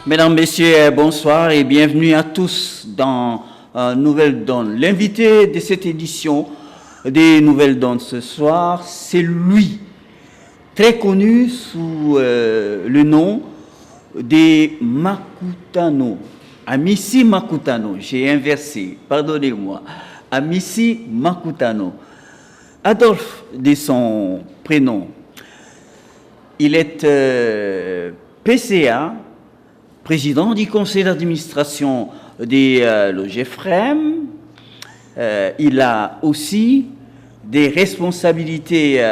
Mesdames, Messieurs, bonsoir et bienvenue à tous dans Nouvelles Donnes. L'invité de cette édition des Nouvelles Donnes ce soir, c'est lui, très connu sous le nom des Makutano. Amici Makutano, j'ai inversé, pardonnez-moi. Amici Makutano. Adolphe, de son prénom, il est PCA, président du conseil d'administration de l'OGEFREM. Il a aussi des responsabilités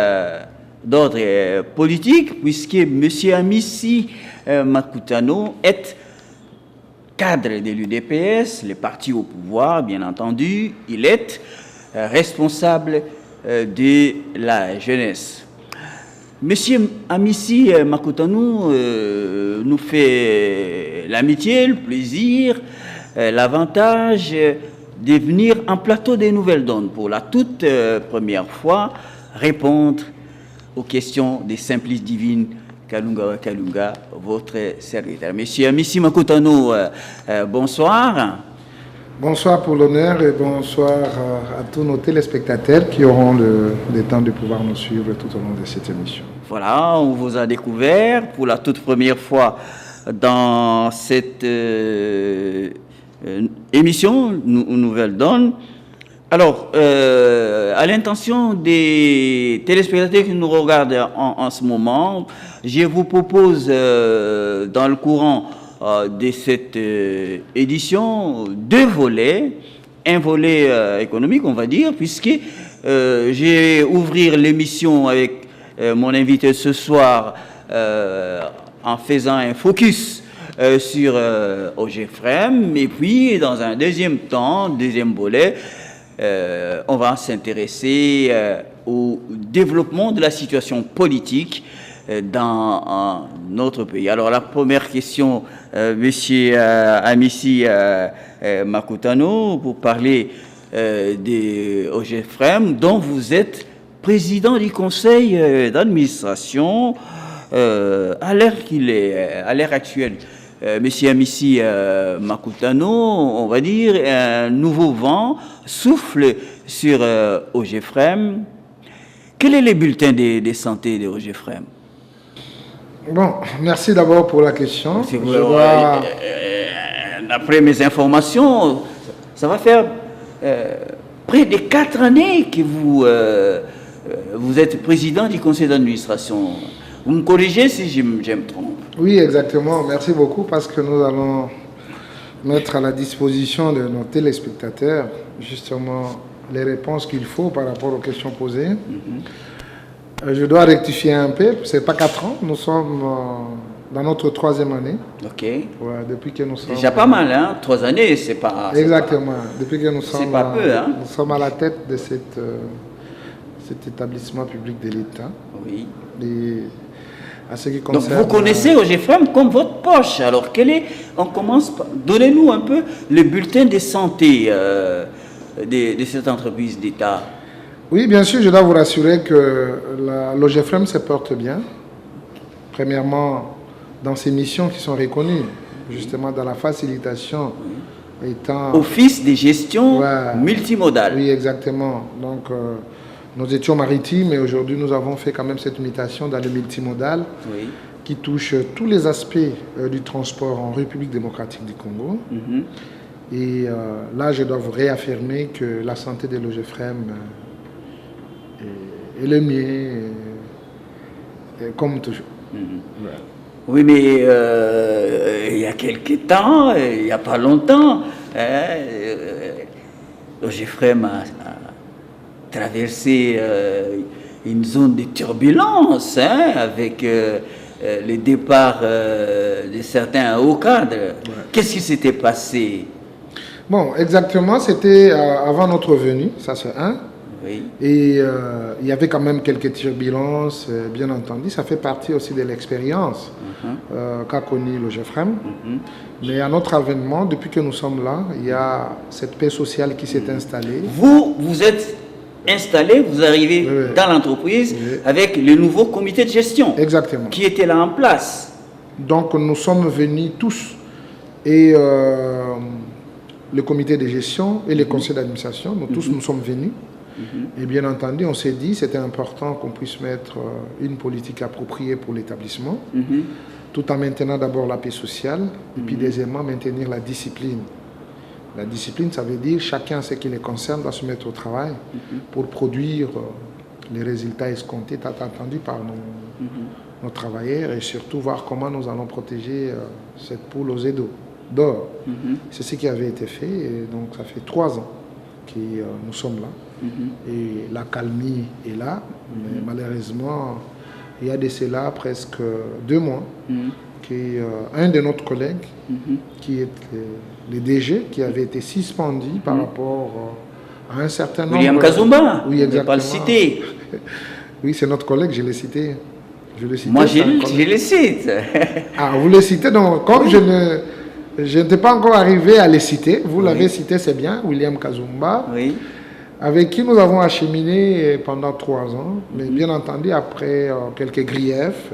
d'ordre politique, puisque M. Amici Makutano est cadre de l'UDPS, le parti au pouvoir, bien entendu. Il est responsable de la jeunesse. Monsieur Amici Makutano nous fait l'amitié, le plaisir, l'avantage de venir en plateau des Nouvelles Donnes pour la toute première fois répondre aux questions des simplices divines Kalunga, votre serviteur. Monsieur Amici Makutano, bonsoir. Bonsoir pour l'honneur et bonsoir à tous nos téléspectateurs qui auront le temps de pouvoir nous suivre tout au long de cette émission. Voilà, on vous a découvert pour la toute première fois dans cette émission Nouvelles Donnes. Alors, à l'intention des téléspectateurs qui nous regardent en ce moment, je vous propose dans le courant de cette édition deux volets. Un volet économique, on va dire, puisque je vais ouvrir l'émission avec mon invité ce soir en faisant un focus sur OGEFREM, et puis dans un deuxième temps, deuxième volet, on va s'intéresser au développement de la situation politique dans notre pays. Alors la première question, monsieur Amici Makutano, pour parler de OGEFREM, dont vous êtes président du conseil d'administration à l'ère actuelle. Monsieur Amici Makutano, on va dire, un nouveau vent souffle sur OGEFREM. Quel est le bulletin de santé de OGEFREM? Bon, merci d'abord pour la question. D'après mes informations, ça va faire près de 4 années que vous êtes président du conseil d'administration. Vous me corrigez si je me trompe. Oui, exactement. Merci beaucoup parce que nous allons mettre à la disposition de nos téléspectateurs justement les réponses qu'il faut par rapport aux questions posées. Je dois rectifier un peu, ce n'est pas 4 ans, nous sommes dans notre 3e année. Ok. Ouais, depuis que nous sommes... Déjà pas mal, hein? 3 années, c'est pas... Exactement. Depuis que nous sommes... C'est pas peu, hein? Nous sommes à la tête de cet établissement public de l'État. Oui. Et à ce qui concerne... Donc vous connaissez OGEFREM comme votre poche. Alors on commence par... Donnez-nous un peu le bulletin de santé de cette entreprise d'État. Oui, bien sûr, je dois vous rassurer que l'OGEFREM se porte bien. Premièrement, dans ses missions qui sont reconnues, justement dans la facilitation étant... Office de gestion multimodale. Oui, exactement. Donc, nous étions maritimes et aujourd'hui, nous avons fait quand même cette mutation dans le multimodal qui touche tous les aspects du transport en République démocratique du Congo. Et là, je dois vous réaffirmer que la santé de l'OGEFREM est le mieux, comme toujours. Oui, mais il y a quelque temps, il n'y a pas longtemps, l'OGEFREM a traversé une zone de turbulence avec le départ de certains hauts cadres. Qu'est-ce qui s'était passé? Bon, exactement, c'était avant notre venue, ça c'est un. Oui. Et il y avait quand même quelques turbulences, bien entendu. Ça fait partie aussi de l'expérience qu'a connue l'OGEFREM. Mais à notre avènement, depuis que nous sommes là, il y a cette paix sociale qui s'est installée. Vous êtes installé, vous arrivez dans l'entreprise avec le nouveau comité de gestion. Exactement. Qui était là en place. Donc nous sommes venus tous Et le comité de gestion et les conseils d'administration, nous tous nous sommes venus. Et bien entendu, on s'est dit c'était important qu'on puisse mettre une politique appropriée pour l'établissement, tout en maintenant d'abord la paix sociale, et puis deuxièmement maintenir la discipline. La discipline, ça veut dire chacun ce qui les concerne doit se mettre au travail pour produire les résultats escomptés, attendus par nos travailleurs, et surtout voir comment nous allons protéger cette poule aux œufs d'or. C'est ce qui avait été fait, et donc ça fait 3 ans que nous sommes là. Et la calmie est là, mais malheureusement, il y a de cela presque 2 mois, qu'un de notre collègue, qui est le DG, qui avait été suspendu par rapport à un certain nombre... William Kazumba, oui, exactement. Pas le citer. Oui, c'est notre collègue, je l'ai cité. Moi, je le cite. Ah, vous le citez, donc comme je n'étais pas encore arrivé à le citer, vous l'avez cité, c'est bien, William Kazumba, avec qui nous avons acheminé pendant 3 ans, mais bien entendu, après quelques griefs,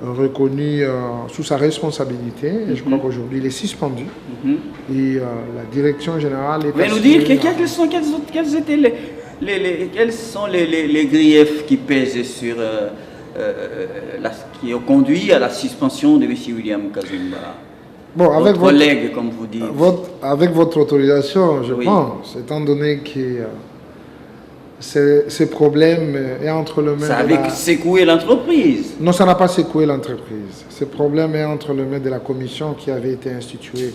reconnu sous sa responsabilité, et je crois qu'aujourd'hui il est suspendu, et la direction générale est... Vous pouvez nous dire quels sont les griefs qui pèsent sur... qui ont conduit à la suspension de M. William Kazumba? Bon, avec votre collègue, comme vous dites. Avec votre autorisation, je pense, étant donné que ce problème est entre le mains... Ça avait secoué l'entreprise. Non, ça n'a pas secoué l'entreprise. Ce problème est entre le mains de la commission qui avait été instituée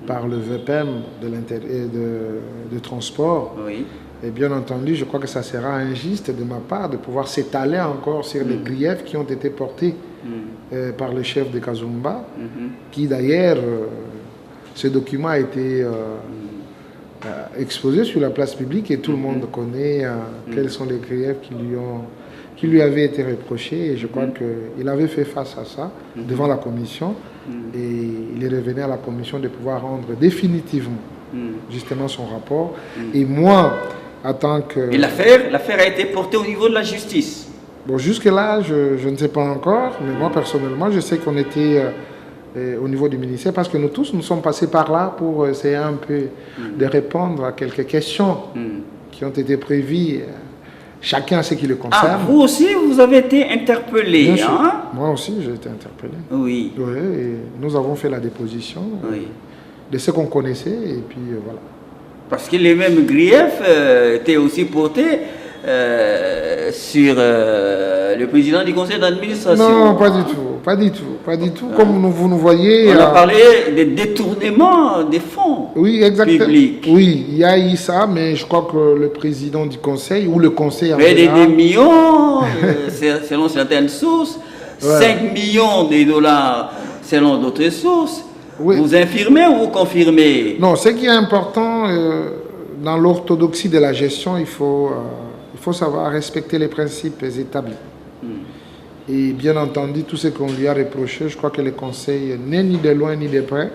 par le VPM de transport. Oui. Et bien entendu, je crois que ça sera injuste de ma part de pouvoir s'étaler encore sur les griefs qui ont été portés par le chef de Kazumba, qui d'ailleurs, ce document a été exposé sur la place publique et tout le monde connaît quels sont les griefs qui lui avaient été reprochés. Et je crois qu'il avait fait face à ça devant la commission et il est revenu à la commission de pouvoir rendre définitivement justement son rapport. Et moi, en tant que... Et l'affaire a été portée au niveau de la justice. Bon, jusque-là, je ne sais pas encore, mais moi, personnellement, je sais qu'on était au niveau du ministère, parce que nous tous, nous sommes passés par là pour essayer un peu de répondre à quelques questions qui ont été prévues, chacun ce qui le concerne. Ah, vous aussi, vous avez été interpellé, Bien sûr. hein? Moi aussi, j'ai été interpellé. Oui. Oui, et nous avons fait la déposition de ce qu'on connaissait, et puis voilà. Parce que les mêmes griefs étaient aussi portés sur le président du conseil d'administration. Non, pas du tout, pas du tout, pas du tout. Comme vous nous voyez... On a parlé des détournements des fonds publics. Oui, il y a eu ça, mais je crois que le président du conseil, ou le conseil en Des général... millions, selon certaines sources, 5 millions de dollars selon d'autres sources. Oui. Vous infirmez ou vous confirmez? Non, ce qui est important dans l'orthodoxie de la gestion, il faut savoir respecter les principes établis. Et bien entendu, tout ce qu'on lui a reproché, je crois que le Conseil n'est ni de loin ni de près,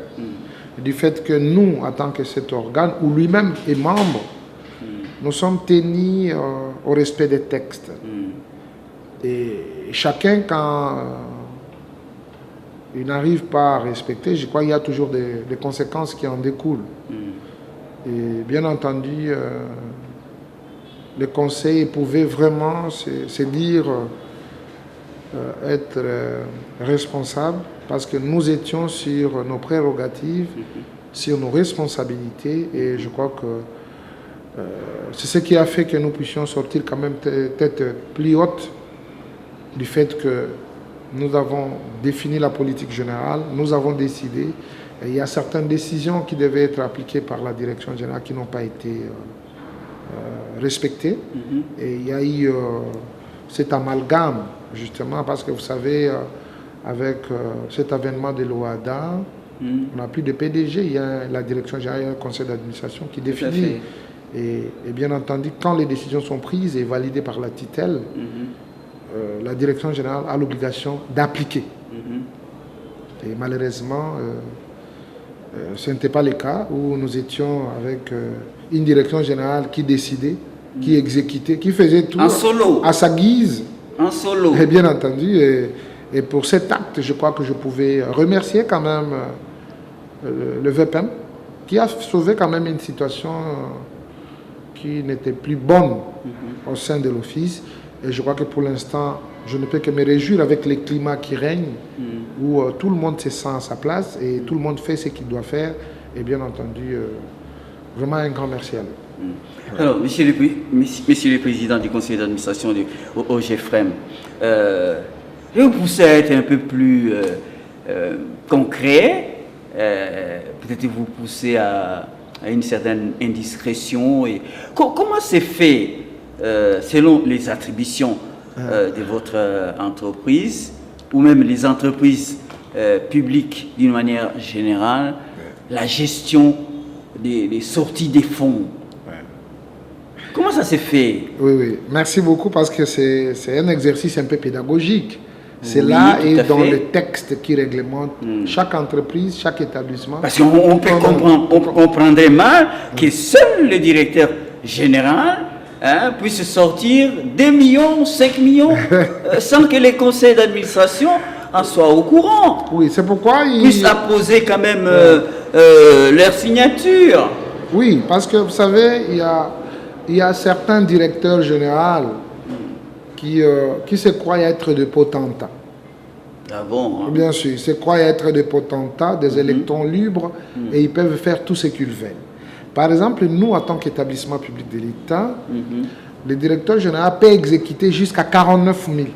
du fait que nous, en tant que cet organe, où lui-même est membre, nous sommes tenus au respect des textes. Et chacun, quand... il n'arrive pas à respecter, je crois qu'il y a toujours des conséquences qui en découlent. Et bien entendu, le Conseil pouvait vraiment se dire être responsable, parce que nous étions sur nos prérogatives, sur nos responsabilités, et je crois que c'est ce qui a fait que nous puissions sortir quand même tête plus haute du fait que nous avons défini la politique générale, nous avons décidé, et il y a certaines décisions qui devaient être appliquées par la direction générale qui n'ont pas été respectées. Et il y a eu cet amalgame, justement, parce que vous savez, avec cet avènement de l'OADA, on n'a plus de PDG, il y a la direction générale, il y a le conseil d'administration qui définit. Et bien entendu, quand les décisions sont prises et validées par la TITEL, la direction générale a l'obligation d'appliquer. Et malheureusement, ce n'était pas le cas, où nous étions avec une direction générale qui décidait, qui exécutait, qui faisait tout à sa guise. En solo. Et bien entendu, et pour cet acte, je crois que je pouvais remercier quand même le VPM, qui a sauvé quand même une situation qui n'était plus bonne au sein de l'office. Et je crois que pour l'instant, je ne peux que me réjouir avec les climats qui règnent, où tout le monde se sent à sa place et tout le monde fait ce qu'il doit faire. Et bien entendu, vraiment un grand merci à lui. Alors, monsieur le Président du Conseil d'administration du OGFREM, je vais vous pousser à être un peu plus concret, peut-être vous pousser à une certaine indiscrétion. Et comment c'est fait, selon les attributions de votre entreprise, ou même les entreprises publiques d'une manière générale, la gestion des sorties des fonds? Comment ça s'est fait? Oui. Merci beaucoup parce que c'est un exercice un peu pédagogique. C'est là et dans le texte qui réglemente chaque entreprise, chaque établissement. Parce qu'on comprendrait mal que seul le directeur général puisse sortir 2 millions, 5 millions, sans que les conseils d'administration en soient au courant. Oui, c'est pourquoi ils puissent apposer quand même leur signature. Oui, parce que vous savez, il y a certains directeurs généraux qui se croient être des potentats. Ah bon, hein? Bien sûr, ils se croient être des potentats, des électrons libres, et ils peuvent faire tout ce qu'ils veulent. Par exemple, nous, en tant qu'établissement public de l'État, le directeur général peut exécuter jusqu'à 49 000.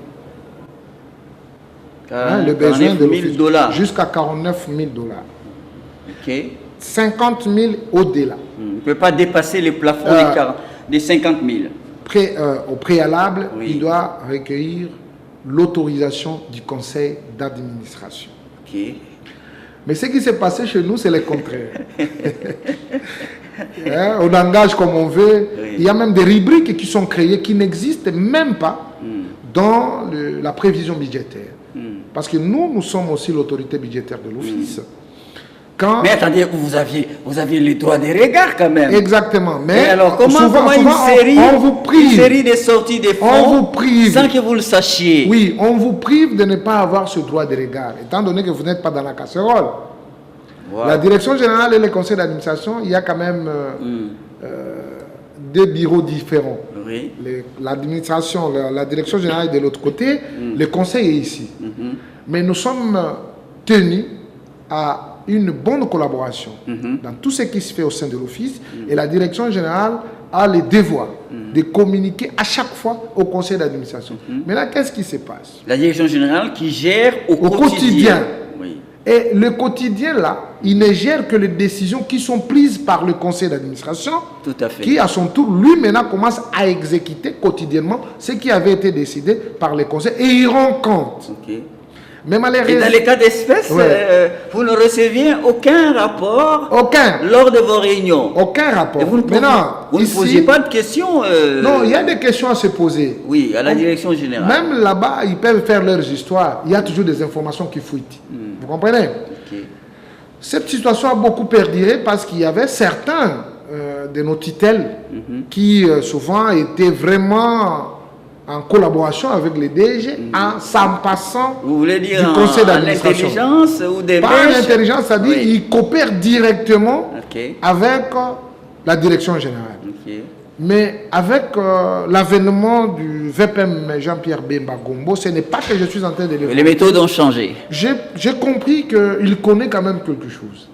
Le besoin de l'office. Jusqu'à 49 000 dollars. Ok. 50 000 au-delà. Il ne peut pas dépasser les plafonds des 50 000. Au préalable, Oui. il doit recueillir l'autorisation du conseil d'administration. Ok. Mais ce qui s'est passé chez nous, c'est le contraire. On engage comme on veut. Oui. Il y a même des rubriques qui sont créées qui n'existent même pas dans la prévision budgétaire. Parce que nous sommes aussi l'autorité budgétaire de l'office. Mais attendez, vous aviez les droits des regards quand même. Exactement. Mais alors, comment on vous prive, une série de sorties des fonds on vous prive, sans que vous le sachiez? Oui, on vous prive de ne pas avoir ce droit de regard, étant donné que vous n'êtes pas dans la casserole. Wow. La direction générale et le conseil d'administration, il y a quand même deux bureaux différents. Oui. L'administration, la direction générale est de l'autre côté, le conseil est ici. Mais nous sommes tenus à une bonne collaboration dans tout ce qui se fait au sein de l'office, et la direction générale a le devoir de communiquer à chaque fois au conseil d'administration. Mais là, qu'est-ce qui se passe? La direction générale qui gère au quotidien. Oui. Et le quotidien, là, il ne gère que les décisions qui sont prises par le conseil d'administration, qui, à son tour, lui, maintenant, commence à exécuter quotidiennement ce qui avait été décidé par le conseil, et il rend compte. Okay. Mais malheureusement, et dans l'état d'espèce, vous ne receviez aucun rapport lors de vos réunions. Aucun rapport. Et vous ne posiez pas de questions. Non, il y a des questions à se poser. Oui, à la direction générale. Même là-bas, ils peuvent faire leurs histoires. Il y a toujours des informations qui fuitent. Vous comprenez? Okay. Cette situation a beaucoup perduré parce qu'il y avait certains de nos tutelles qui souvent étaient vraiment en collaboration avec les DG, en s'en passant vous voulez dire du conseil d'administration. L'intelligence ou des Pas l'intelligence, c'est-à-dire ils coopèrent directement avec la direction générale. Mais avec l'avènement du VPM Jean-Pierre Bemba Gombo, ce n'est pas que je suis en train de le... Les méthodes ont changé. J'ai compris qu'il connaît quand même quelque chose.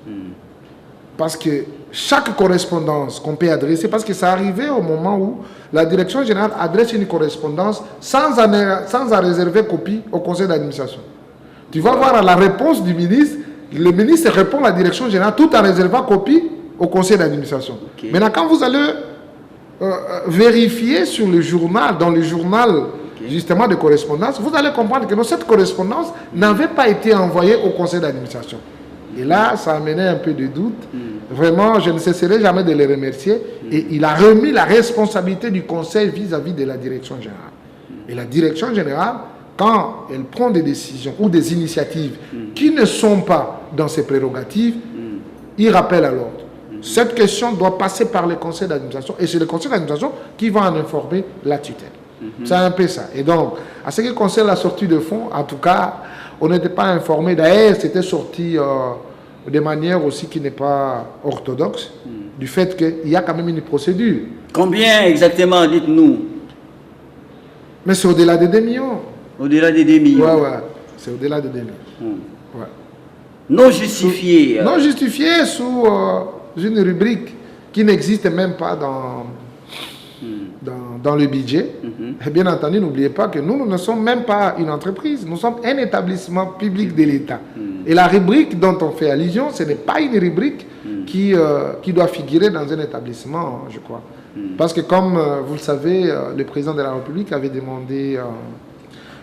Parce que chaque correspondance qu'on peut adresser, parce que ça arrivait au moment où la direction générale adresse une correspondance sans en réserver copie au conseil d'administration. Tu vas voir à la réponse du ministre, le ministre répond à la direction générale tout en réservant copie au conseil d'administration. Maintenant, quand vous allez vérifier sur le journal, dans le journal justement de correspondance, vous allez comprendre que cette correspondance n'avait pas été envoyée au conseil d'administration. Et là, ça a amené un peu de doute. Vraiment, je ne cesserai jamais de les remercier. Et il a remis la responsabilité du conseil vis-à-vis de la direction générale. Et la direction générale, quand elle prend des décisions ou des initiatives qui ne sont pas dans ses prérogatives, il rappelle à l'ordre. Cette question doit passer par le conseil d'administration. Et c'est le conseil d'administration qui va en informer la tutelle. C'est un peu ça. Et donc, à ce qui concerne la sortie de fonds, en tout cas, on n'était pas informé. D'ailleurs, c'était sorti de manière aussi qui n'est pas orthodoxe, du fait qu'il y a quand même une procédure. Combien exactement, dites-nous? Mais c'est au-delà de 2 millions. Au-delà des 2 millions. Ouais, c'est au-delà de 2 millions. Ouais. Non justifié. Non justifié sous une rubrique qui n'existe même pas dans le budget. Et bien entendu, n'oubliez pas que nous ne sommes même pas une entreprise, nous sommes un établissement public de l'État. Et la rubrique dont on fait allusion, ce n'est pas une rubrique qui doit figurer dans un établissement, je crois. Parce que comme vous le savez, le président de la République avait demandé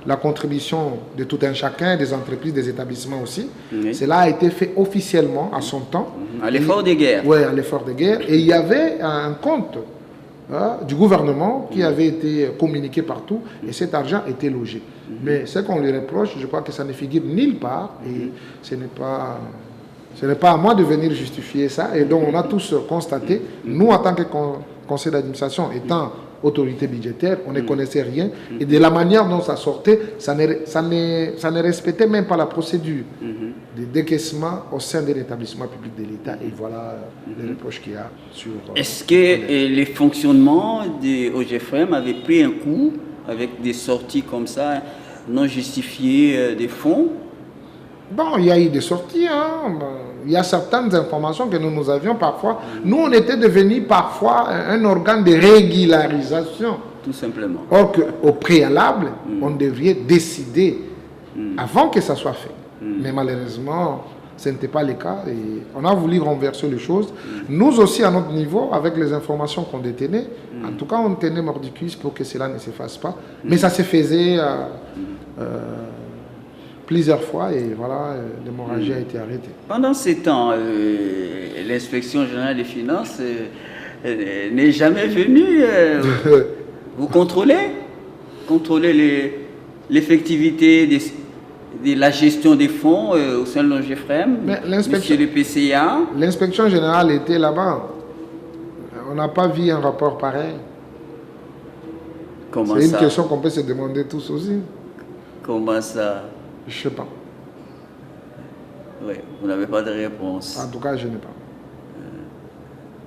la contribution de tout un chacun, des entreprises, des établissements aussi. Cela a été fait officiellement à son temps. À l'effort de guerre. Oui, à l'effort de guerre. Et il y avait un compte du gouvernement qui avait été communiqué partout et cet argent était logé. Mais ce qu'on lui reproche, je crois que ça ne figure nulle part et ce n'est pas à moi de venir justifier ça. Et donc on a tous constaté, nous en tant que conseil d'administration étant autorité budgétaire, on ne connaissait rien et de la manière dont ça sortait, ça ne respectait même pas la procédure de décaissement au sein de l'établissement public de l'État. Et voilà les reproches qu'il y a sur... Est-ce que les fonctionnements de OGFM avaient pris un coup avec des sorties comme ça, non justifiées des fonds? Bon, il y a eu des sorties, hein. Il y a certaines informations que nous avions parfois. Nous, on était devenus parfois un organe de régularisation. Tout simplement. Or qu'au préalable, on devrait décider avant que ça soit fait. Mais malheureusement, ce n'était pas le cas et on a voulu renverser les choses. Nous aussi, à notre niveau, avec les informations qu'on détenait, en tout cas, on tenait mordicus pour que cela ne se fasse pas. Mais ça se faisait plusieurs fois et voilà, l'hémorragie a été arrêtée. Pendant ces temps, l'inspection générale des finances n'est jamais venue vous contrôler l'effectivité de la gestion des fonds au sein de l'OGFM, monsieur le PCA. L'inspection générale était là-bas. On n'a pas vu un rapport pareil. Comment ça? C'est une question qu'on peut se demander tous aussi. Comment ça? Je ne sais pas. Oui, vous n'avez pas de réponse. En tout cas, je n'ai pas.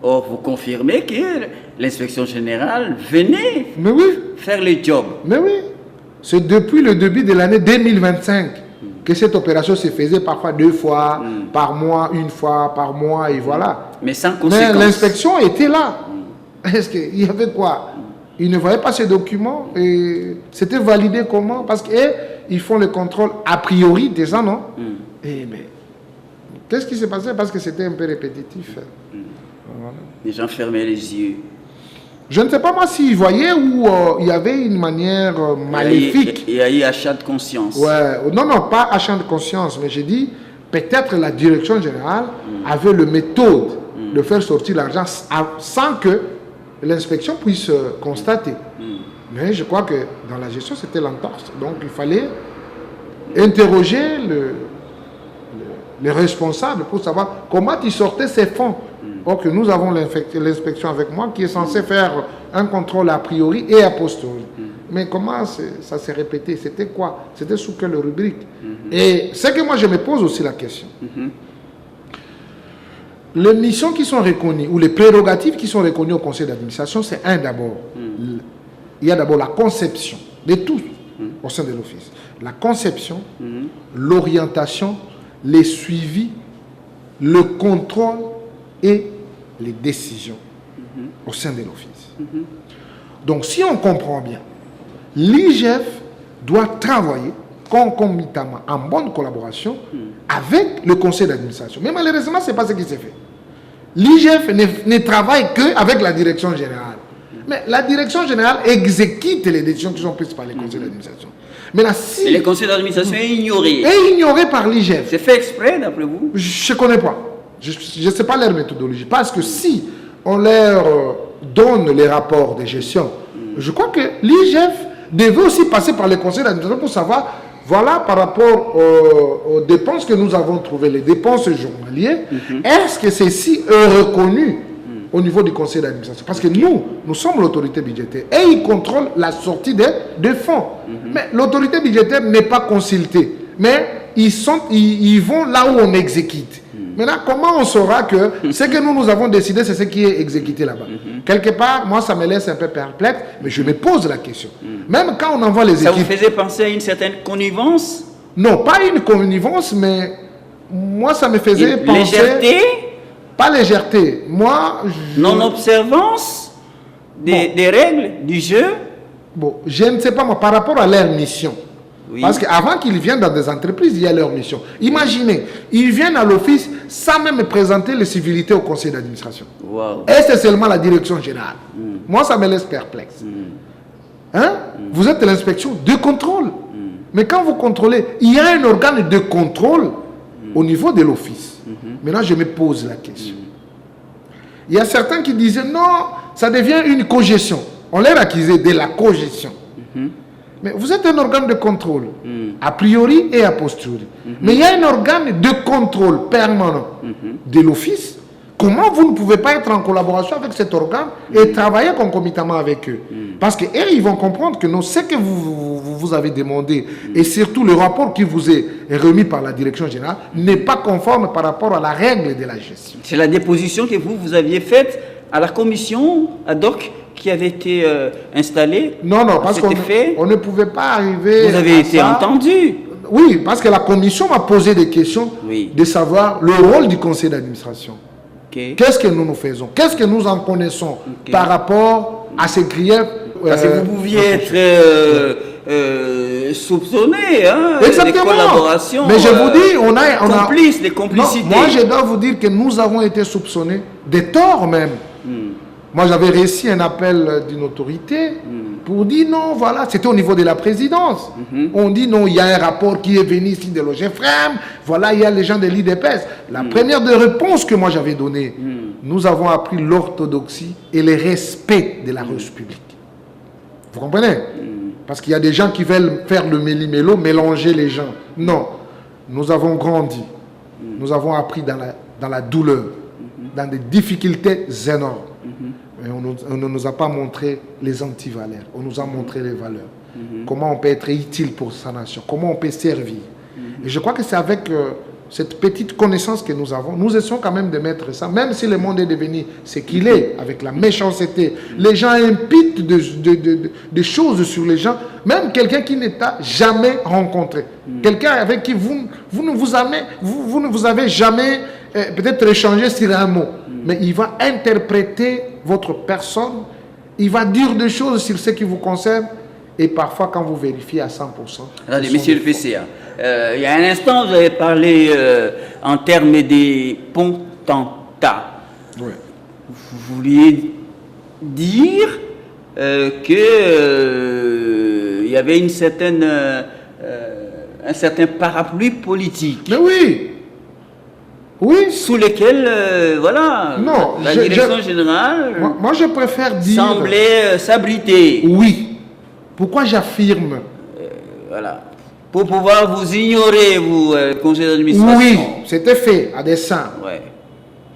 Or, vous confirmez que l'inspection générale venait faire le job. Mais oui. C'est depuis le début de l'année 2025 que cette opération se faisait parfois 2 fois, par mois, 1 fois, par mois, et voilà. Mais sans conséquence. Mais l'inspection était là. Est-ce qu'il y avait quoi? Ils ne voyaient pas ces documents et c'était validé comment? Parce qu'ils font le contrôle a priori de ça, non? Et mais qu'est-ce qui s'est passé? Parce que c'était un peu répétitif. Voilà. Les gens fermaient les yeux. Je ne sais pas moi s'ils voyaient ou il y avait une manière maléfique. Il y a eu achat de conscience. Ouais. Non, pas achat de conscience, mais j'ai dit peut-être la direction générale avait le méthode de faire sortir l'argent sans que l'inspection puisse constater. Mais je crois que dans la gestion, c'était l'entorse. Donc il fallait interroger les responsables pour savoir comment ils sortaient ces fonds. Or que nous avons l'inspection avec moi qui est censée faire un contrôle a priori et a posteriori. Mais comment ça s'est répété? C'était quoi? C'était sous quelle rubrique? Et c'est que moi je me pose aussi la question. Les missions qui sont reconnues ou les prérogatives qui sont reconnues au conseil d'administration, c'est d'abord. Il y a d'abord la conception de tout au sein de l'office. La conception, l'orientation, les suivis, le contrôle et les décisions au sein de l'office. Donc si on comprend bien, l'IGF doit travailler concomitamment, en bonne collaboration avec le conseil d'administration. Mais malheureusement, ce n'est pas ce qui s'est fait. L'IGF ne travaille qu'avec la direction générale. Mais la direction générale exécute les décisions qui sont prises par les conseils d'administration. Maintenant, si... Et le conseil d'administration est ignoré. Est ignoré par l'IGF. C'est fait exprès, d'après vous? Je ne connais pas. Je ne sais pas leur méthodologie. Parce que si on leur donne les rapports de gestion, je crois que l'IGF devait aussi passer par les conseils d'administration pour savoir, voilà, par rapport aux dépenses que nous avons trouvées, les dépenses journalières, est-ce que ceci est reconnu au niveau du conseil d'administration? Parce que nous sommes l'autorité budgétaire et ils contrôlent la sortie des fonds. Mais l'autorité budgétaire n'est pas consultée. Mais ils vont là où on exécute. Maintenant, comment on saura que ce que nous avons décidé, c'est ce qui est exécuté là-bas? Quelque part, moi, ça me laisse un peu perplexe, mais je me pose la question. Même quand on envoie les équipes... Ça vous faisait penser à une certaine connivence? Non, pas une connivence, mais moi, ça me faisait penser... Légèreté? Pas légèreté. Moi, non-observance des règles du jeu? Bon, je ne sais pas, moi, par rapport à leur mission. Oui. Parce qu'avant qu'ils viennent dans des entreprises, il y a leur mission. Imaginez, ils viennent à l'office sans même présenter les civilités au conseil d'administration. Wow. Et c'est seulement la direction générale. Moi, ça me laisse perplexe. Hein? Vous êtes l'inspection de contrôle. Mais quand vous contrôlez, il y a un organe de contrôle au niveau de l'office. Maintenant, je me pose la question. Il y a certains qui disaient non, ça devient une cogestion. On les accusait de la cogestion. Mais vous êtes un organe de contrôle, a priori et a posteriori. Mais il y a un organe de contrôle permanent de l'office. Comment vous ne pouvez pas être en collaboration avec cet organe et travailler concomitamment avec eux? Parce qu'eux, ils vont comprendre que non, ce que vous avez demandé et surtout le rapport qui vous est remis par la direction générale n'est pas conforme par rapport à la règle de la gestion. C'est la déposition que vous aviez faite à la commission ad hoc qui avait été installée. Non, parce qu'on ne pouvait pas arriver. Vous avez été entendu. Oui, parce que la commission m'a posé des questions de savoir le rôle du conseil d'administration. Qu'est-ce que nous faisons? Qu'est-ce que nous en connaissons par rapport à ces griefs? Parce que vous pouviez être soupçonné de collaboration. Mais je vous dis, on a complices, des complicités. Non, moi, je dois vous dire que nous avons été soupçonnés de tort même. Moi, j'avais reçu un appel d'une autorité pour dire non, voilà, c'était au niveau de la présidence. On dit non, il y a un rapport qui est venu ici de l'OGFREM, voilà, il y a les gens de l'IDPS. La première des réponses que moi j'avais donnée, nous avons appris l'orthodoxie et le respect de la reçue publique. Vous comprenez? Parce qu'il y a des gens qui veulent faire le méli-mélo, mélanger les gens. Non, nous avons grandi, nous avons appris dans la douleur, dans des difficultés énormes. Mais on ne nous a pas montré les antivaleurs, on nous a montré les valeurs. Comment on peut être utile pour sa nation, comment on peut servir. Et je crois que c'est avec cette petite connaissance que nous avons, nous essayons quand même de mettre ça, même si le monde est devenu ce qu'il est, avec la méchanceté. Les gens imputent des choses sur les gens, même quelqu'un qui ne t'a jamais rencontré. Quelqu'un avec qui vous ne vous avez jamais peut-être échangé sur un mot. Mais il va interpréter votre personne, il va dire des choses sur ce qui vous concerne, et parfois quand vous vérifiez à 100%. Attendez, monsieur le PCA, il y a un instant, vous avez parlé en termes des potentats. Oui. Vous vouliez dire qu'il y avait un certain parapluie politique. Mais oui! Oui. Sous lesquels, voilà, non, la direction générale moi, je préfère dire... semblait s'abriter. Oui. Pourquoi j'affirme voilà. Pour pouvoir vous ignorer, vous, conseil d'administration. Oui, c'était fait à dessein. Ouais.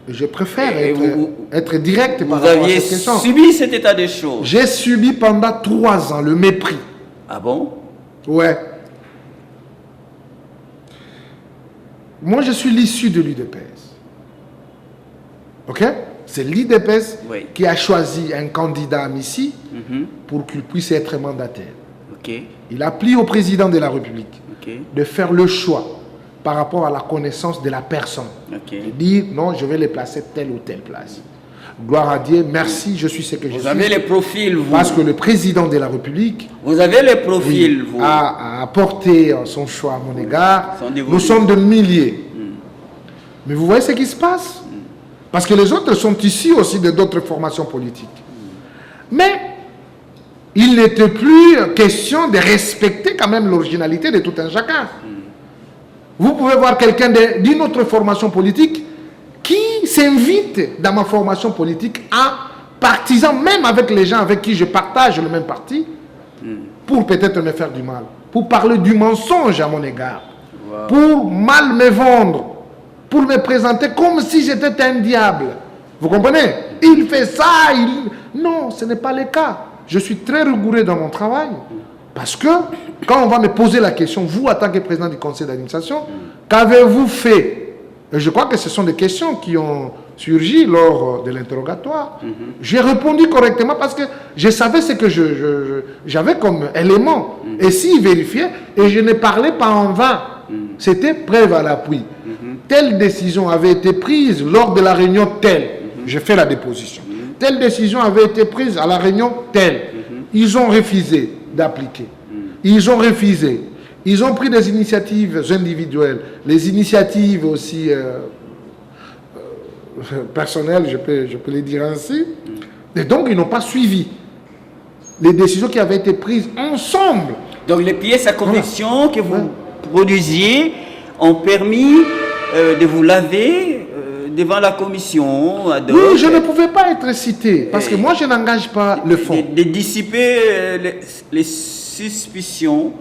Je préfère être direct par rapport à cette question. Vous aviez subi cet état de choses? J'ai subi pendant 3 ans le mépris. Ah bon? Ouais. Moi, je suis l'issue de l'UDPS. Ok? C'est l'UDPS qui a choisi un candidat ici pour qu'il puisse être mandataire. Okay. Il a pris au président de la République de faire le choix par rapport à la connaissance de la personne. De dire, non, je vais les placer telle ou telle place. Gloire à Dieu, merci, je suis ce que je suis. Vous avez les profils, vous. Parce que le président de la République... Vous avez les profils, vous. A apporté son choix à mon égard. Nous sommes de milliers. Mais vous voyez ce qui se passe? Parce que les autres sont ici aussi de d'autres formations politiques. Mais il n'était plus question de respecter quand même l'originalité de tout un chacun. Vous pouvez voir quelqu'un d'une autre formation politique qui s'invite dans ma formation politique en partisan, même avec les gens avec qui je partage le même parti, pour peut-être me faire du mal, pour parler du mensonge à mon égard, pour mal me vendre, pour me présenter comme si j'étais un diable. Vous comprenez? Il fait ça, Non, ce n'est pas le cas. Je suis très rigoureux dans mon travail. Parce que, quand on va me poser la question, vous, en tant que président du conseil d'administration, qu'avez-vous fait Et je crois que ce sont des questions qui ont surgi lors de l'interrogatoire. J'ai répondu correctement parce que je savais ce que j'avais comme élément. Et s'ils vérifiaient, et je ne parlais pas en vain, c'était preuve à l'appui. Telle décision avait été prise lors de la réunion telle. Je fais la déposition. Telle décision avait été prise à la réunion telle. Ils ont refusé d'appliquer. Ils ont refusé. Ils ont pris des initiatives individuelles, les initiatives aussi personnelles, je peux les dire ainsi. Et donc, ils n'ont pas suivi les décisions qui avaient été prises ensemble. Donc, les pièces à conviction que vous produisiez ont permis de vous laver devant la commission. Oui, je ne pouvais pas être cité, parce que moi, je n'engage pas le fond. De dissiper les suspicions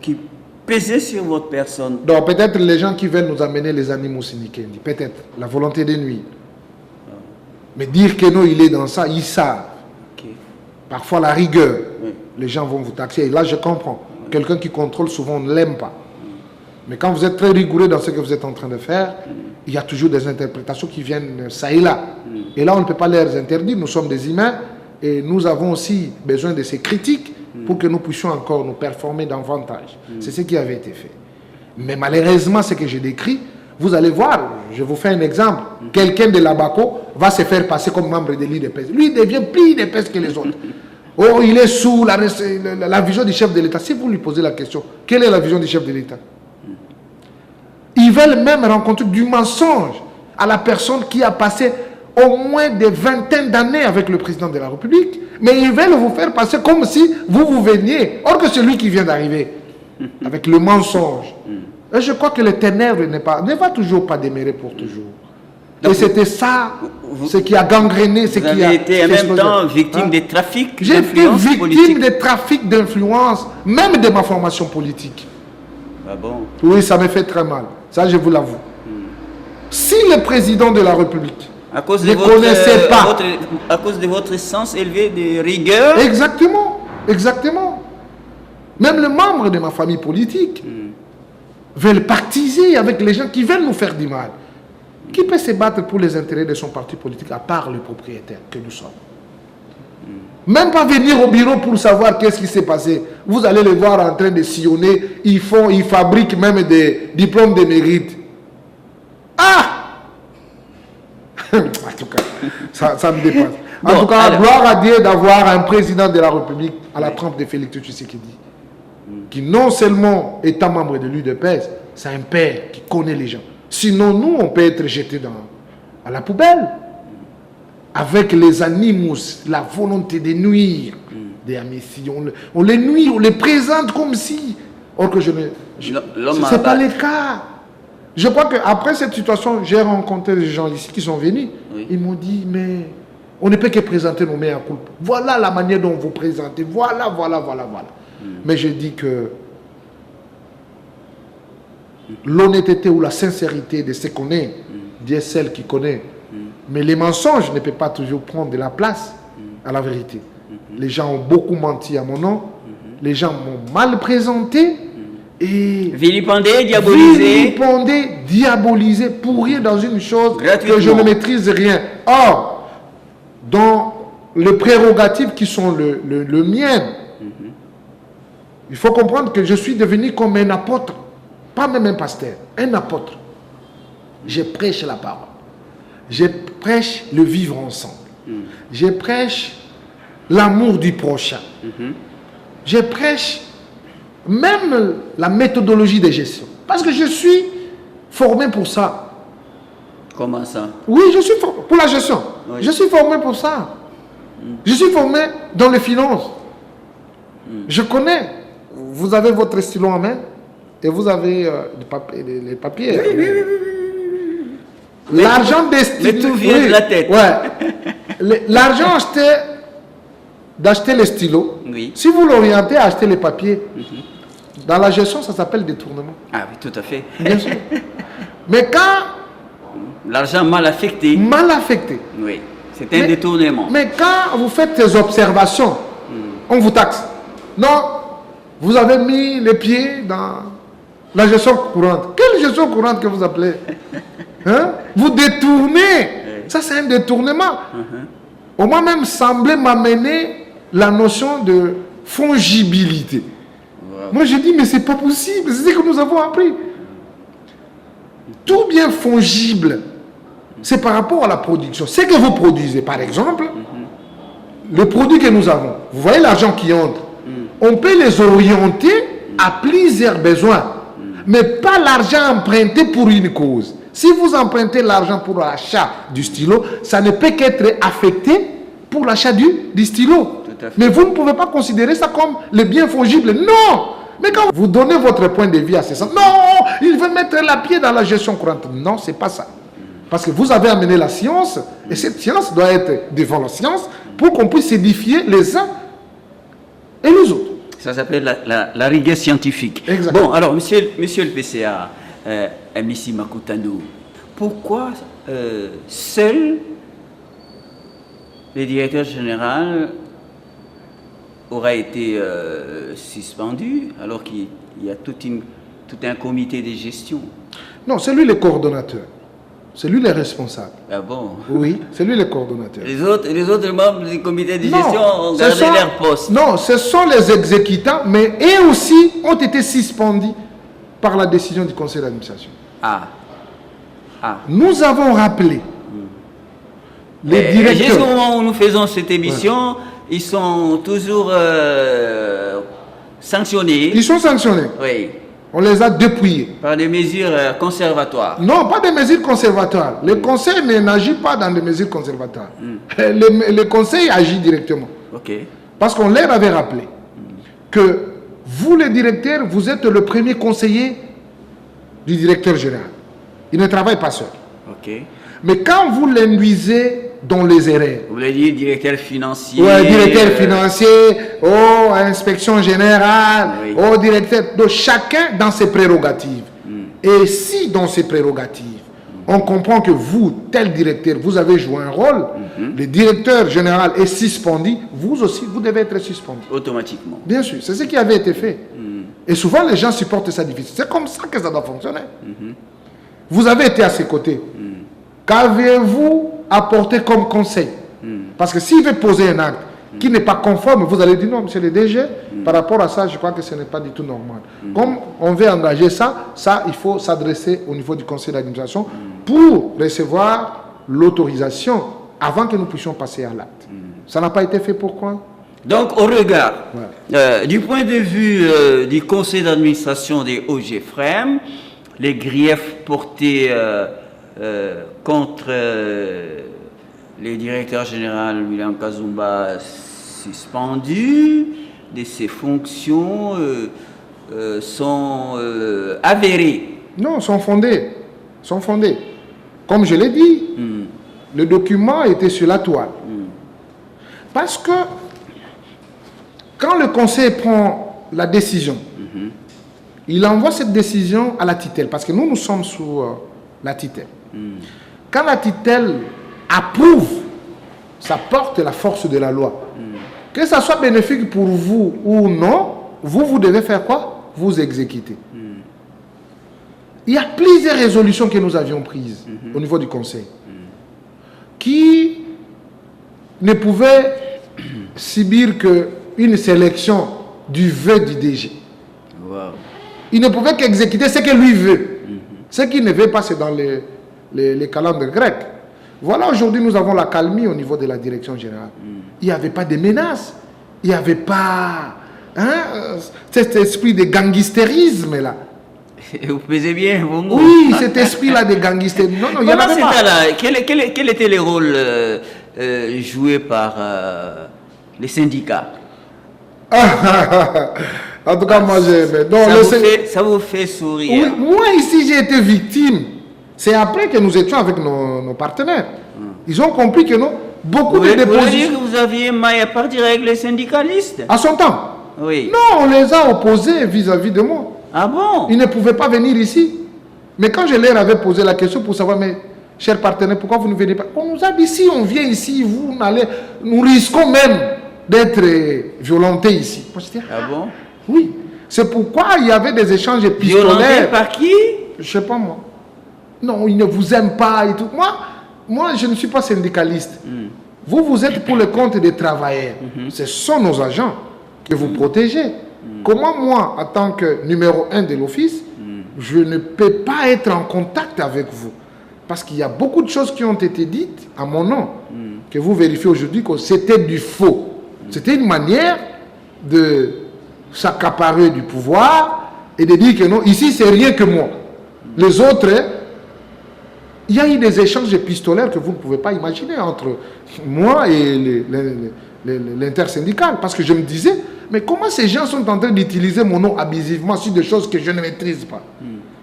qui peser sur votre personne. Donc peut-être les gens qui veulent nous amener les animaux Sinikendi, peut-être la volonté de nuire. Mais dire que non, il est dans ça, ils savent. Okay. Parfois la rigueur, les gens vont vous taxer. Et là je comprends. Quelqu'un qui contrôle souvent on ne l'aime pas. Mais quand vous êtes très rigoureux dans ce que vous êtes en train de faire, il y a toujours des interprétations qui viennent ça et là. Et là on ne peut pas les interdire, nous sommes des humains et nous avons aussi besoin de ces critiques pour que nous puissions encore nous performer davantage. C'est ce qui avait été fait. Mais malheureusement, ce que j'ai décrit, vous allez voir, je vous fais un exemple. Quelqu'un de l'Abaco va se faire passer comme membre de l'IDPS. Lui, il devient plus IDPS que les autres. Oh, il est sous la vision du chef de l'État. Si vous lui posez la question, quelle est la vision du chef de l'État? Ils veulent même rencontrer du mensonge à la personne qui a passé au moins des vingtaines d'années avec le président de la République. Mais ils veulent vous faire passer comme si vous veniez. Or que celui qui vient d'arriver, avec le mensonge. Et je crois que le ténèbre ne va toujours pas demeurer pour toujours. Donc, et c'était ça, ce qui a gangréné, ce qui a... Vous avez été en même temps victime des trafics d'influence politique. J'ai été victime des trafics d'influence, même de ma formation politique. Ah bon? Oui, ça me fait très mal. Ça, je vous l'avoue. Si le président de la République à cause de connaissait pas. À cause de votre sens élevé de rigueur. Exactement, exactement. Même les membres de ma famille politique veulent partiser avec les gens qui veulent nous faire du mal. Qui peut se battre pour les intérêts de son parti politique à part le propriétaire que nous sommes? Même pas venir au bureau pour savoir qu'est-ce qui s'est passé. Vous allez les voir en train de sillonner. Ils fabriquent même des diplômes de mérite. Ah! En tout cas, ça me dépasse. En tout cas, gloire à Dieu d'avoir un président de la République à la trempe de Félix Tshisekedi, qui non seulement est un membre de l'UDPS, c'est un père qui connaît les gens. Sinon, nous, on peut être jetés à la poubelle. Avec les animaux, la volonté de nuire, on les nuit, on les présente comme si. Or que ce n'est pas le cas. Je crois qu'après cette situation, j'ai rencontré des gens ici qui sont venus. Oui. Ils m'ont dit, mais on ne peut que présenter nos meilleurs culpes. Voilà la manière dont vous présentez. Voilà. Mais je dis que l'honnêteté ou la sincérité de ce qu'on est, Dieu est celle qui connaît. Mais les mensonges ne peuvent pas toujours prendre de la place à la vérité. Les gens ont beaucoup menti à mon nom. Les gens m'ont mal présenté. Et vilipendé, diabolisé pour rien dans une chose que je ne maîtrise rien. Or, dans les prérogatives qui sont le mien, il faut comprendre que je suis devenu comme un apôtre, pas même un pasteur, un apôtre. Je prêche la parole. Je prêche le vivre ensemble. Je prêche l'amour du prochain. Je prêche même la méthodologie de gestion. Parce que je suis formé pour ça. Comment ça? Oui, je suis formé pour la gestion. Oui. Je suis formé pour ça. Je suis formé dans les finances. Je connais. Vous avez votre stylo en main et vous avez les papiers. Oui. L'argent destiné... Mais tout vient de la tête. Ouais. L'argent d'acheter les stylos, oui. Si vous l'orientez à acheter les papiers, dans la gestion, ça s'appelle détournement. Ah oui, tout à fait. Bien sûr. Mais quand... L'argent mal affecté. Mal affecté. Oui, c'est un détournement. Mais quand vous faites des observations, on vous taxe. Non, vous avez mis les pieds dans la gestion courante. Quelle quelle gestion courante que vous appelez? Hein? Vous détournez. Ça, c'est un détournement. On m'a même semblé m'amener la notion de fongibilité. Moi, je dis, mais c'est pas possible. C'est ce que nous avons appris. Tout bien fongible, c'est par rapport à la production. Ce que vous produisez, par exemple, le produit que nous avons, vous voyez l'argent qui entre, on peut les orienter à plusieurs besoins, mais pas l'argent emprunté pour une cause. Si vous empruntez l'argent pour l'achat du stylo, ça ne peut qu'être affecté pour l'achat du stylo. Mais vous ne pouvez pas considérer ça comme le bien fongible. Non! Mais quand vous donnez votre point de vue à ces gens, non, il veut mettre la pied dans la gestion courante. Non, c'est pas ça. Parce que vous avez amené la science, et cette science doit être devant la science pour qu'on puisse édifier les uns et les autres. Ça s'appelle la rigueur scientifique. Exactement. Bon, alors, monsieur le PCA, Amissi Makutandou, pourquoi seul le directeur général aura été suspendu alors qu'il y a tout un comité de gestion? Non, c'est lui le coordonnateur. C'est lui le responsable. Ah bon? Oui, c'est lui le coordonnateur. Les autres membres du comité de gestion ont gardé leur poste. Non, ce sont les exécutants, mais eux aussi ont été suspendus par la décision du conseil d'administration. Nous avons rappelé les directeurs. Jusqu'au moment où nous faisons cette émission, ils sont toujours sanctionnés. Ils sont sanctionnés. Oui. On les a dépouillés. Par des mesures conservatoires. Non, pas des mesures conservatoires. Le conseil n'agit pas dans des mesures conservatoires. Le conseil agit directement. Ok. Parce qu'on leur avait rappelé que vous, les directeurs, vous êtes le premier conseiller du directeur général. Il ne travaille pas seul. Ok. Mais quand vous l'induisez dans les erreurs. Vous voulez dire directeur financier? Oui, directeur financier, inspection générale, directeur. Donc chacun dans ses prérogatives. Et si dans ses prérogatives, on comprend que vous, tel directeur, vous avez joué un rôle, le directeur général est suspendu, vous aussi, vous devez être suspendu. Automatiquement. Bien sûr, c'est ce qui avait été fait. Et souvent, les gens supportent ça difficile. C'est comme ça que ça doit fonctionner. Vous avez été à ses côtés. Qu'avez-vous apporté comme conseil? Parce que s'il veut poser un acte qui n'est pas conforme, vous allez dire non, monsieur le DG, par rapport à ça, je crois que ce n'est pas du tout normal. Comme on veut engager ça, il faut s'adresser au niveau du conseil d'administration pour recevoir l'autorisation avant que nous puissions passer à l'acte. Ça n'a pas été fait, pourquoi? Donc, au regard du point de vue du conseil d'administration des OGFREM, les griefs portés contre le directeur général William Kazumba suspendu de ses fonctions sont avérés. Non, sont fondés. Sont fondés. Comme je l'ai dit, le document était sur la toile. Parce que quand le conseil prend la décision, il envoie cette décision à la tutelle. Parce que nous sommes sous la tutelle. Quand la tutelle approuve, ça porte la force de la loi. Que ça soit bénéfique pour vous ou non, vous devez faire quoi? Vous exécuter. Il y a plusieurs résolutions que nous avions prises au niveau du conseil qui ne pouvaient subir qu'une sélection du vœu du DG. Il ne pouvait qu'exécuter ce que lui veut. Ce qu'il ne veut pas, c'est dans les calendes grecs. Voilà, aujourd'hui, nous avons la calmie au niveau de la direction générale. Il n'y avait pas de menaces. Il n'y avait pas cet esprit de gangstérisme là. Vous pesez bien vos mots. Oui, cet esprit-là de gangstérisme. Non, il n'y en avait pas. Quel était le rôle joué par les syndicats? En tout cas, moi, ça vous fait sourire. Oui, moi, ici, j'ai été victime. C'est après que nous étions avec nos partenaires. Ils ont compris que beaucoup de dépositions... Vous voulez dire que vous aviez maille à partir avec les syndicalistes? À son temps. Oui. Non, on les a opposés vis-à-vis de moi. Ah bon? Ils ne pouvaient pas venir ici. Mais quand je leur avais posé la question pour savoir, mais chers partenaires, pourquoi vous ne venez pas? On nous a dit, si on vient ici, nous risquons même d'être violentés ici. Ah bon? Oui. C'est pourquoi il y avait des échanges épistolaires. Violentés par qui? je sais pas moi. Non, ils ne vous aiment pas et tout. Moi, je ne suis pas syndicaliste. Vous êtes pour le compte des travailleurs. Ce sont nos agents que vous protégez. Comment moi, en tant que numéro 1 de l'office, je ne peux pas être en contact avec vous? Parce qu'il y a beaucoup de choses qui ont été dites à mon nom, que vous vérifiez aujourd'hui que c'était du faux. C'était une manière de s'accaparer du pouvoir et de dire que non, ici c'est rien que moi. Les autres, il y a eu des échanges épistolaires que vous ne pouvez pas imaginer entre moi et l'intersyndical. Parce que je me disais, mais comment ces gens sont en train d'utiliser mon nom abusivement sur des choses que je ne maîtrise pas?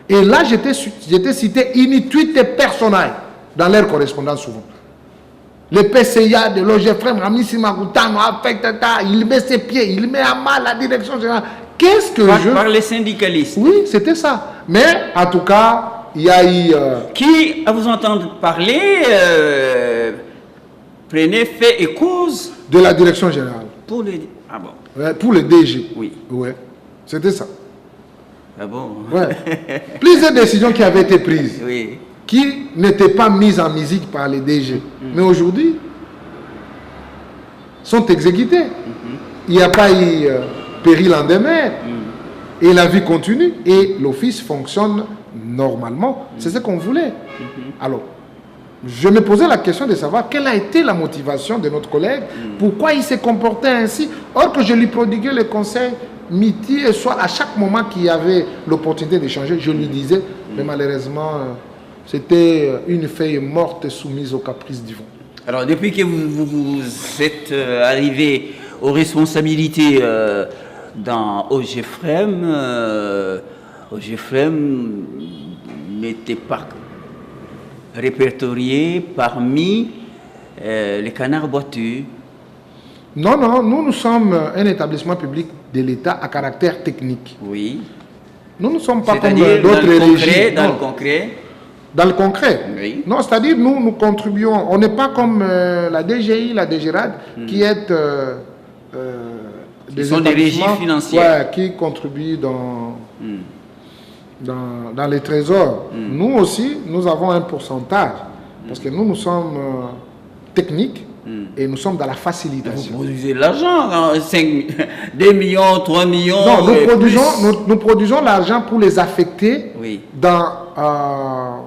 Et là, j'étais cité inituite et personnel dans leur correspondance souvent. Le PCA de l'OGFREM, Ramisi Magoutano, il met ses pieds, il met à mal la direction générale. Qu'est-ce que Par les syndicalistes. Oui, c'était ça. Mais, en tout cas, il y a eu... Qui, à vous entendre parler, prenait fait et cause... De la direction générale. Pour les... Ah bon. Ouais, pour le DG. Oui. Ouais, c'était ça. Ah bon? Ouais. Plusieurs décisions qui avaient été prises. Oui. Qui n'étaient pas mises en musique par les DG. Mais aujourd'hui, sont exécutées. Il n'y a pas eu péril en demeure. Et la vie continue. Et l'office fonctionne normalement. C'est ce qu'on voulait. Alors, je me posais la question de savoir quelle a été la motivation de notre collègue, pourquoi il s'est comporté ainsi, or que je lui prodiguais le conseil midi et soir, à chaque moment qu'il y avait l'opportunité d'échanger, je lui disais, mais malheureusement, c'était une feuille morte soumise aux caprices du vent. Alors, depuis que vous êtes arrivé aux responsabilités dans OGFREM, OGFREM n'était pas répertorié parmi les canards boiteux. Non, non, nous sommes un établissement public de l'État à caractère technique. Oui. Nous ne sommes pas comme d'autres régimes. Dans le concret. Dans le concret. Oui. Non, c'est-à-dire nous contribuons. On n'est pas comme la DGI, la DGRAD, qui est des régies financières. Qui contribuent dans les trésors. Nous aussi, nous avons un pourcentage. Parce que nous sommes techniques et nous sommes dans la facilitation. Vous produisez de l'argent, 2 millions, 3 millions. Non, nous produisons l'argent pour les affecter dans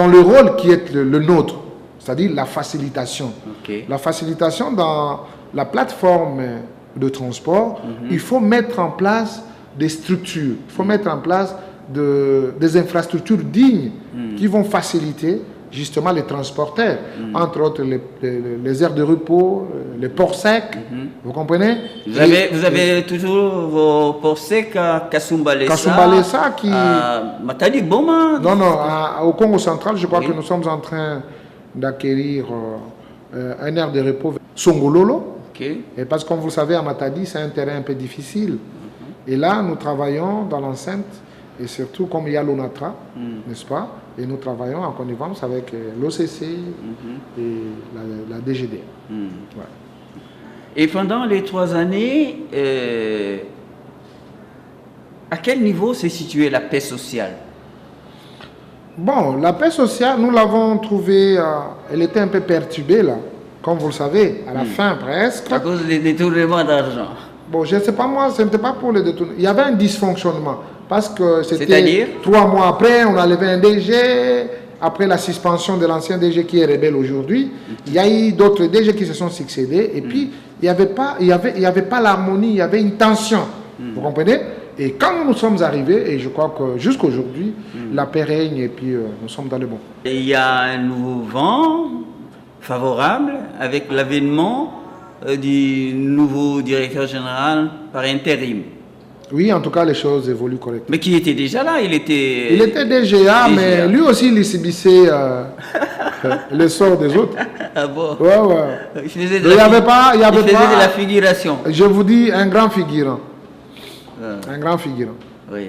le rôle qui est le nôtre, c'est-à-dire la facilitation. Okay. La facilitation dans la plateforme de transport, il faut mettre en place des structures, il faut mettre en place des infrastructures dignes qui vont faciliter justement les transporteurs, entre autres les aires de repos, les ports secs, vous comprenez? Vous avez toujours vos ports secs à Kasumbalesa. Kasumbalesa qui... Matadi Boma. Non, non, au Congo central, je crois que nous sommes en train d'acquérir un aire de repos Songololo. Okay. Et parce que comme vous le savez, à Matadi, c'est un terrain un peu difficile. Et là, nous travaillons dans l'enceinte, et surtout comme il y a l'ONATRA, n'est-ce pas? Et nous travaillons en connivence avec l'OCC et la DGD. Ouais. Et pendant les 3 années, à quel niveau s'est située la paix sociale? Bon, la paix sociale, nous l'avons trouvée, elle était un peu perturbée là, comme vous le savez, à la fin presque. À cause des détournements d'argent. Bon, je ne sais pas moi, ce n'était pas pour les détournements. Il y avait un dysfonctionnement. Parce que c'était 3 mois après, on a levé un DG, après la suspension de l'ancien DG qui est rebelle aujourd'hui. Il y a eu d'autres DG qui se sont succédés. Et puis, il n'y avait pas l'harmonie, il y avait une tension. Vous comprenez? Et quand nous sommes arrivés, et je crois que jusqu'à aujourd'hui, la paix règne et puis nous sommes dans le bon. Et il y a un nouveau vent favorable avec l'avènement du nouveau directeur général par intérim. Oui, en tout cas, les choses évoluent correctement. Mais qui était déjà là? Il était DGA, mais lui aussi, il subissait le sort des autres. Ah bon? Ouais, ouais. Il faisait de la figuration. Je vous dis, un grand figurant. Un grand figurant. Oui.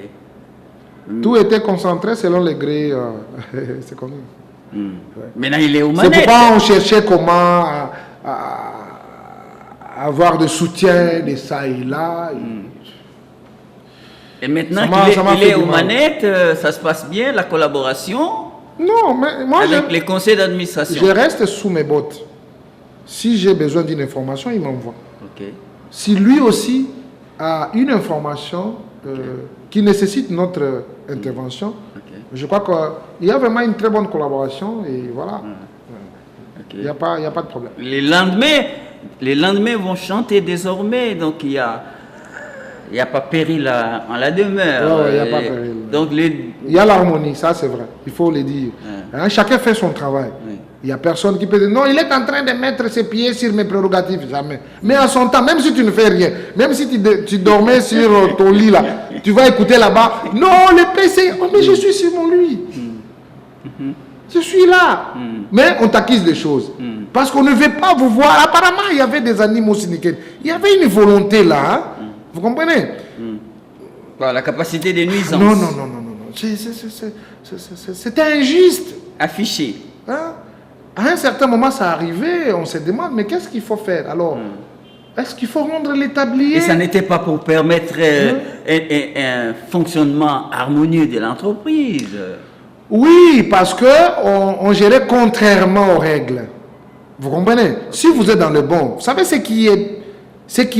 Tout était concentré selon les grés. C'est comme ça. Ouais. Maintenant, il est aux manettes. C'est pourquoi on cherchait comment avoir de soutien de ça et là. Et maintenant Ça m'a qu'il fait est du aux mal. manettes, ça se passe bien, la collaboration Non, mais moi, avec les conseils d'administration. je reste sous mes bottes. Si j'ai besoin d'une information, il m'envoie. Ok. Si lui aussi a une information qui nécessite notre intervention, Ok. je crois qu'il y a vraiment une très bonne collaboration et voilà. Ok. Il n'y a pas de problème. Les lendemains vont chanter désormais, donc il y a pas péril en la demeure. Ouais, il y a pas péril. Donc Il y a l'harmonie, ça c'est vrai, il faut le dire. Hein, chacun fait son travail. Oui. Il n'y a personne qui peut dire non, il est en train de mettre ses pieds sur mes prérogatives, jamais. Mais à son temps, même si tu ne fais rien, même si tu dormais sur ton lit là, tu vas écouter là-bas, non, le PC, oh, mais je suis sur mon lit. Je suis là. Mais on t'accuse des choses. Parce qu'on ne veut pas vous voir. Apparemment, il y avait des animaux syndiqués. Il y avait une volonté là. Hein. Vous comprenez? Voilà, la capacité des nuisances. Non. C'était injuste. Affichée. Hein? À un certain moment, ça arrivait, on se demande, mais qu'est-ce qu'il faut faire? Alors, est-ce qu'il faut rendre l'établier? Et ça n'était pas pour permettre un fonctionnement harmonieux de l'entreprise. Oui, parce qu'on gérait contrairement aux règles. Vous comprenez? Si vous êtes dans le bon, vous savez ce qui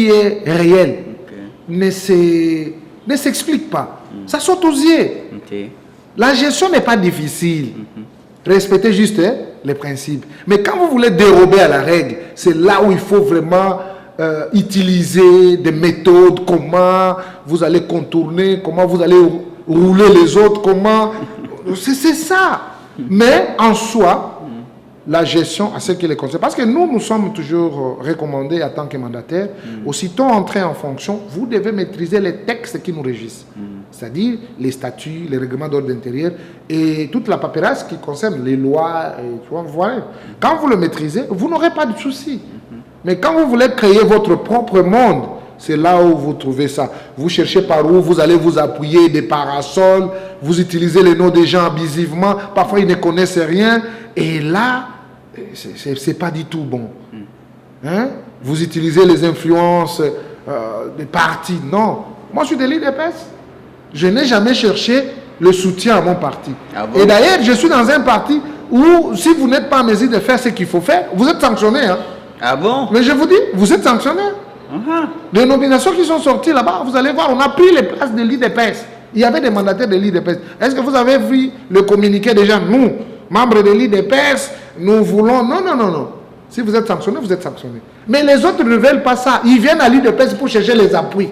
est réel ne s'explique pas. Ça saute aux yeux. Ok. La gestion n'est pas difficile. Respectez juste les principes. Mais quand vous voulez dérober à la règle, c'est là où il faut vraiment utiliser des méthodes, comment vous allez contourner, comment vous allez rouler les autres, comment... C'est ça. Mais en soi, la gestion à ce qui les concerne. Parce que nous sommes toujours recommandés en tant que mandataires, aussitôt entrés en fonction, vous devez maîtriser les textes qui nous régissent. C'est-à-dire les statuts, les règlements d'ordre intérieur et toute la paperasse qui concerne les lois. Et, tu vois, voilà. Quand vous le maîtrisez, vous n'aurez pas de soucis. Mais quand vous voulez créer votre propre monde, c'est là où vous trouvez ça. Vous cherchez par où vous allez vous appuyer, des parasols, vous utilisez les noms des gens abusivement, parfois ils ne connaissent rien, et là, c'est pas du tout bon. Hein? Vous utilisez les influences des partis. Non. Moi, je suis de l'IDPS. Je n'ai jamais cherché le soutien à mon parti. Ah bon? Et d'ailleurs, je suis dans un parti où, si vous n'êtes pas en mesure de faire ce qu'il faut faire, vous êtes sanctionné. Hein? Ah bon? Mais je vous dis, vous êtes sanctionné. Les nominations qui sont sorties là-bas, vous allez voir, on a pris les places de l'IDPS. Il y avait des mandataires de l'IDPS. Est-ce que vous avez vu le communiqué des gens? Nous, membres de l'IDPS, nous voulons... Non. Si vous êtes sanctionné, vous êtes sanctionné. Mais les autres ne veulent pas ça. Ils viennent à l'IDPS pour chercher les appuis.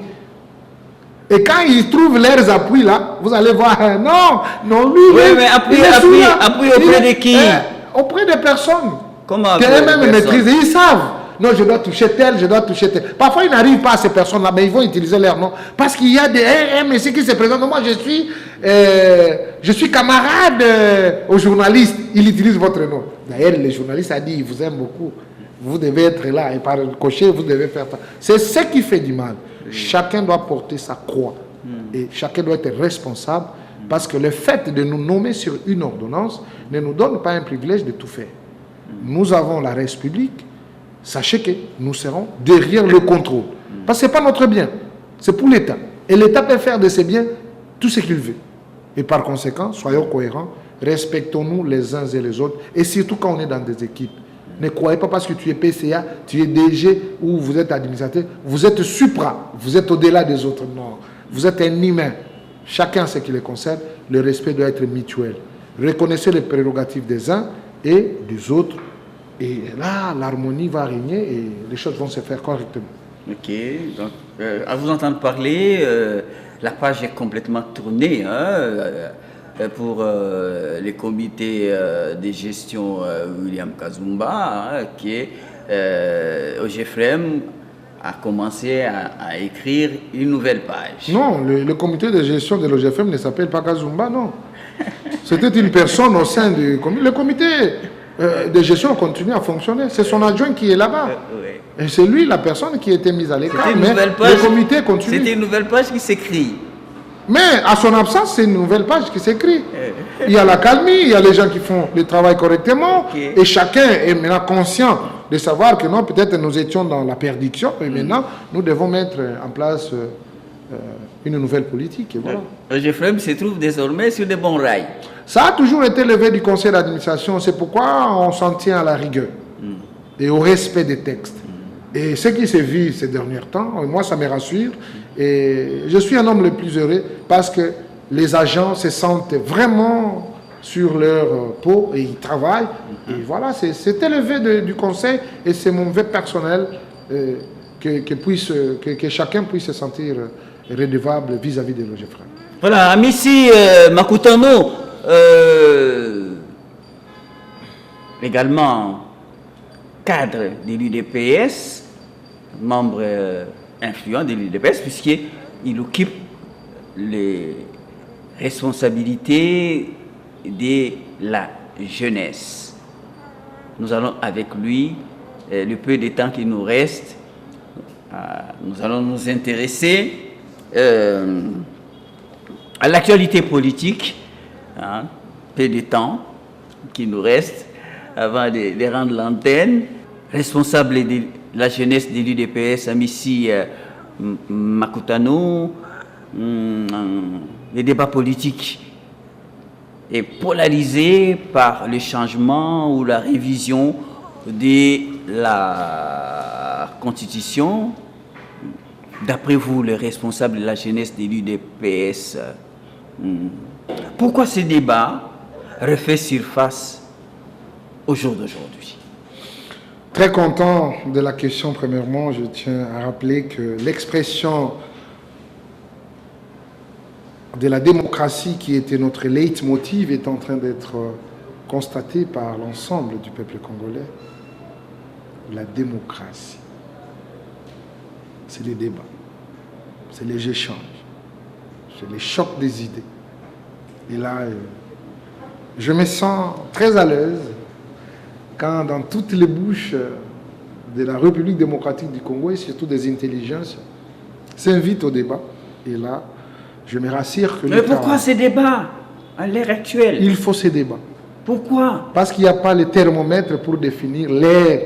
Et quand ils trouvent leurs appuis là, vous allez voir, non, lui... Oui, mais appui auprès de qui? Auprès des personnes. Comment? Qu'eux-mêmes maîtrisent. Ils savent. Non, je dois toucher tel, je dois toucher tel. Parfois, ils n'arrivent pas à ces personnes-là, mais ils vont utiliser leur nom. Parce qu'il y a des RMC qui se présentent. Moi, je suis camarade aux journalistes. Ils utilisent votre nom. D'ailleurs, les journalistes ont dit, ils vous aiment beaucoup. Vous devez être là. Et par le cocher, vous devez faire ça. C'est ce qui fait du mal. Chacun doit porter sa croix. Et chacun doit être responsable. Parce que le fait de nous nommer sur une ordonnance ne nous donne pas un privilège de tout faire. Nous avons la République. Sachez que nous serons derrière le contrôle. Parce que ce n'est pas notre bien. C'est pour l'État. Et l'État peut faire de ses biens tout ce qu'il veut. Et par conséquent, soyons cohérents. Respectons-nous les uns et les autres. Et surtout quand on est dans des équipes. Ne croyez pas parce que tu es PCA, tu es DG ou vous êtes administrateur. Vous êtes supra. Vous êtes au-delà des autres. Non. Vous êtes un humain. Chacun ce qui les concerne. Le respect doit être mutuel. Reconnaissez les prérogatives des uns et des autres. Et là, l'harmonie va régner et les choses vont se faire correctement. Ok, donc à vous entendre parler, la page est complètement tournée pour les comités de gestion William Kazumba, qui est OGFREM a commencé à écrire une nouvelle page. Non, le comité de gestion de l'OGFM ne s'appelle pas Kazumba, non. C'était une personne au sein du comité. Le comité de gestion continue à fonctionner. C'est son adjoint qui est là-bas. Oui. Et c'est lui la personne qui a été mise à l'écart. Mais le comité continue. C'était une nouvelle page qui s'écrit. Mais à son absence, c'est une nouvelle page qui s'écrit. Il y a la calmie, il y a les gens qui font le travail correctement. Okay. Et chacun est maintenant conscient de savoir que non, peut-être nous étions dans la perdition. Mais maintenant, nous devons mettre en place une nouvelle politique. Et voilà. Le GFREM se trouve désormais sur de bons rails. Ça a toujours été levé du conseil d'administration. C'est pourquoi on s'en tient à la rigueur et au respect des textes. Et ce qui s'est vu ces derniers temps, moi ça me rassure. Et je suis un homme le plus heureux parce que les agents se sentent vraiment sur leur peau et ils travaillent. Et voilà, c'est élevé du conseil et c'est mon vœu personnel que chacun puisse se sentir redevable vis-à-vis de l'OGFREM. Voilà, Amissi Makutano, également cadre de l'UDPS, membre influent de l'UDPS, puisqu'il occupe les responsabilités de la jeunesse. Nous allons avec lui, le peu de temps qui nous reste, nous allons nous intéresser à l'actualité politique, peu de temps qui nous reste avant de rendre l'antenne. Responsable de la jeunesse de l'UDPS, Amissi Makutano, les débats politiques est polarisé par le changement ou la révision de la Constitution. D'après vous, le responsable de la jeunesse de l'UDPS, pourquoi ce débat refait surface au jour d'aujourd'hui? Très content de la question. Premièrement, je tiens à rappeler que l'expression de la démocratie qui était notre leitmotiv est en train d'être constatée par l'ensemble du peuple congolais. La démocratie, c'est les débats, c'est les échanges, c'est les chocs des idées. Et là, je me sens très à l'aise quand dans toutes les bouches de la République démocratique du Congo et surtout des intelligences s'invitent au débat. Et là, je me rassure que... Mais pourquoi ces débats à l'ère actuelle? Il faut ces débats. Pourquoi? Parce qu'il n'y a pas le thermomètre pour définir l'ère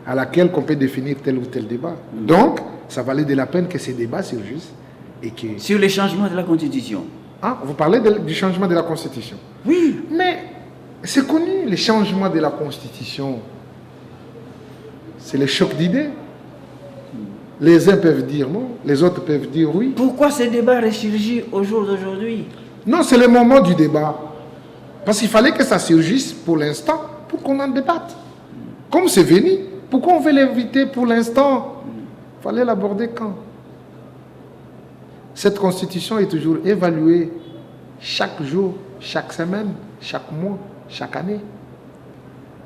à laquelle on peut définir tel ou tel débat. Donc, ça valait de la peine que ces débats surgissent et que... Sur les changements de la Constitution. Ah, vous parlez du changement de la Constitution. Oui. Mais c'est connu, les changements de la Constitution. C'est le choc d'idées. Les uns peuvent dire non, les autres peuvent dire oui. Pourquoi ce débat ressurgit au jour d'aujourd'hui? Non, c'est le moment du débat. Parce qu'il fallait que ça surgisse pour l'instant, pour qu'on en débatte. Comme c'est venu, pourquoi on veut l'éviter pour l'instant? Il fallait l'aborder quand? Cette constitution est toujours évaluée chaque jour, chaque semaine, chaque mois, chaque année.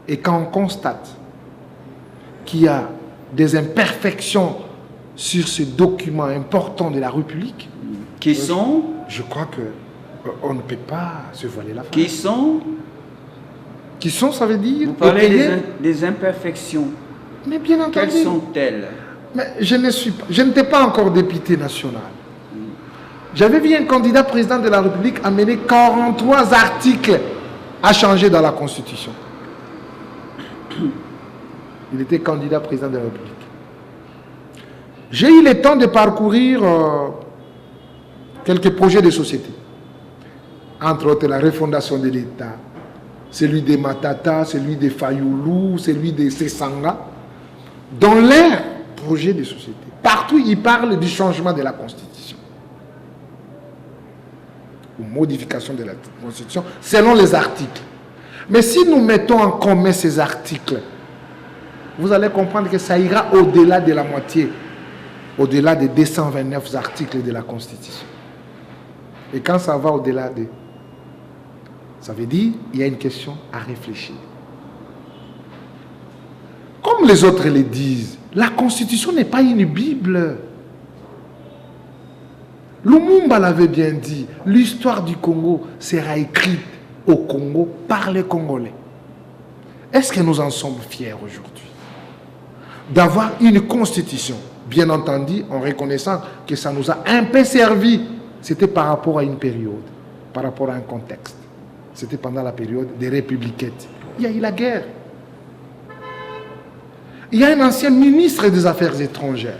Et quand on constate qu'il y a des imperfections sur ce document important de la République, qui sont... Je crois qu'on ne peut pas se voiler la face. Qui sont... Qui sont, ça veut dire... Vous parlez des imperfections. Mais bien entendu. Quelles sont-elles? Mais je n'étais pas encore député national. J'avais vu un candidat président de la République amener 43 articles à changer dans la Constitution. Il était candidat président de la République. J'ai eu le temps de parcourir quelques projets de société. Entre autres, la refondation de l'État, celui de Matata, celui de Fayoulou, celui de Sessanga. Dans leurs projets de société, partout, ils parlent du changement de la Constitution. Ou modification de la Constitution, selon les articles. Mais si nous mettons en commun ces articles, vous allez comprendre que ça ira au-delà de la moitié, au-delà des 229 articles de la Constitution. Et quand ça va au-delà de... Ça veut dire qu'il y a une question à réfléchir. Comme les autres le disent, la Constitution n'est pas une Bible. Lumumba l'avait bien dit, l'histoire du Congo sera écrite au Congo par les Congolais. Est-ce que nous en sommes fiers aujourd'hui d'avoir une constitution, bien entendu en reconnaissant que ça nous a un peu servi? C'était par rapport à une période, par rapport à un contexte. C'était pendant la période des républiquettes. Il y a eu la guerre. Il y a un ancien ministre des Affaires étrangères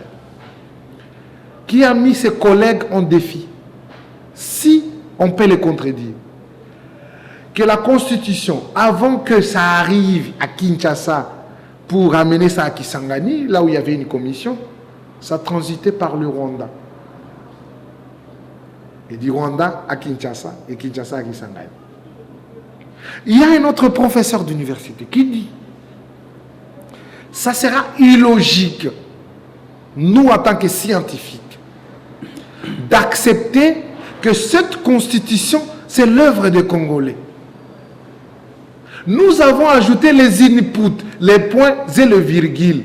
qui a mis ses collègues en défi. Si on peut les contredire, que la Constitution, avant que ça arrive à Kinshasa pour amener ça à Kisangani, là où il y avait une commission, ça transitait par le Rwanda. Et du Rwanda à Kinshasa et Kinshasa à Kisangani. Il y a un autre professeur d'université qui dit ça sera illogique, nous en tant que scientifiques, d'accepter que cette constitution, c'est l'œuvre des Congolais. Nous avons ajouté les inputs, les points et les virgules,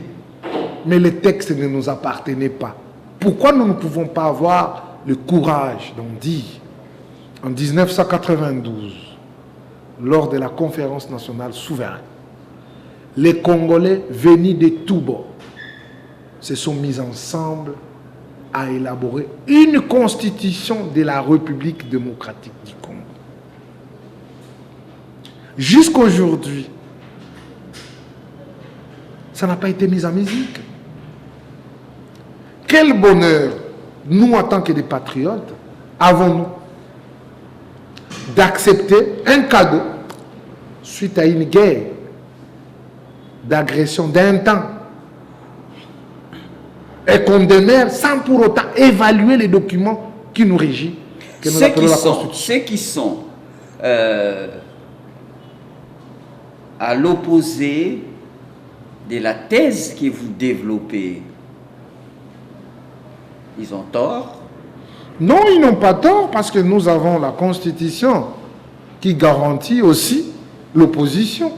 mais le texte ne nous appartenait pas. Pourquoi nous ne pouvons pas avoir le courage d'en dire, en 1992, lors de la conférence nationale souveraine, les Congolais venus de tous bords se sont mis ensemble à élaborer une constitution de la République démocratique du Congo. Jusqu'à aujourd'hui, ça n'a pas été mis en musique. Quel bonheur, nous en tant que des patriotes, avons-nous d'accepter un cadeau suite à une guerre d'agression d'un temps et qu'on demeure sans pour autant évaluer les documents qui nous régissent, que nous appelons la Constitution. Ceux qui sont à l'opposé de la thèse que vous développez, ils ont tort? Non, ils n'ont pas tort, parce que nous avons la Constitution qui garantit aussi l'opposition.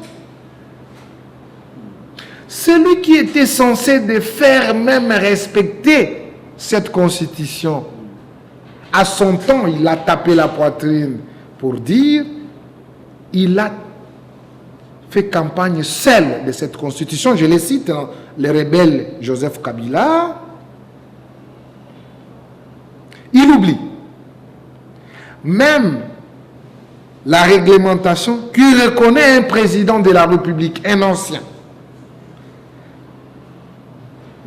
Celui qui était censé de faire même respecter cette Constitution, à son temps, il a tapé la poitrine pour dire, il a fait campagne seul de cette Constitution. Je les cite, hein, le rebelle Joseph Kabila. Il oublie même la réglementation qui reconnaît un président de la République, un ancien,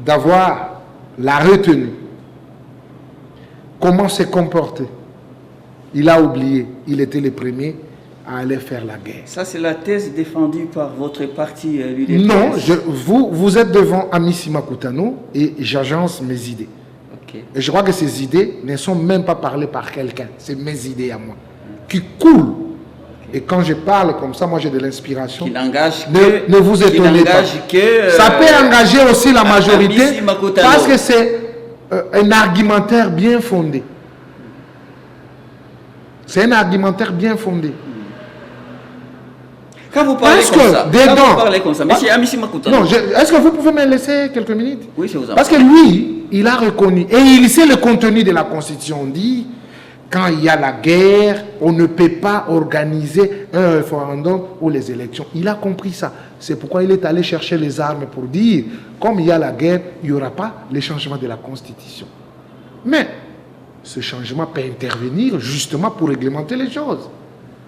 d'avoir la retenue. Comment se comporter? Il a oublié, il était le premier à aller faire la guerre. Ça, c'est la thèse défendue par votre parti, l'UDPS. Non, vous êtes devant Amissi Makutano et j'agence mes idées. Okay. Et je crois que ces idées ne sont même pas parlées par quelqu'un. C'est mes idées à moi, qui coulent. Okay. Et quand je parle comme ça, moi j'ai de l'inspiration. Ne vous étonnez pas. Ça peut engager aussi la majorité parce que c'est un argumentaire bien fondé. C'est un argumentaire bien fondé. Quand vous parlez comme ça, monsieur Amissi Makutano. Non, est-ce que vous pouvez me laisser quelques minutes? Oui, je vous en prie. Parce que lui, il a reconnu, et il sait le contenu de la Constitution. On dit, quand il y a la guerre, on ne peut pas organiser un référendum ou les élections. Il a compris ça. C'est pourquoi il est allé chercher les armes pour dire, comme il y a la guerre, il n'y aura pas les changements de la Constitution. Mais ce changement peut intervenir justement pour réglementer les choses.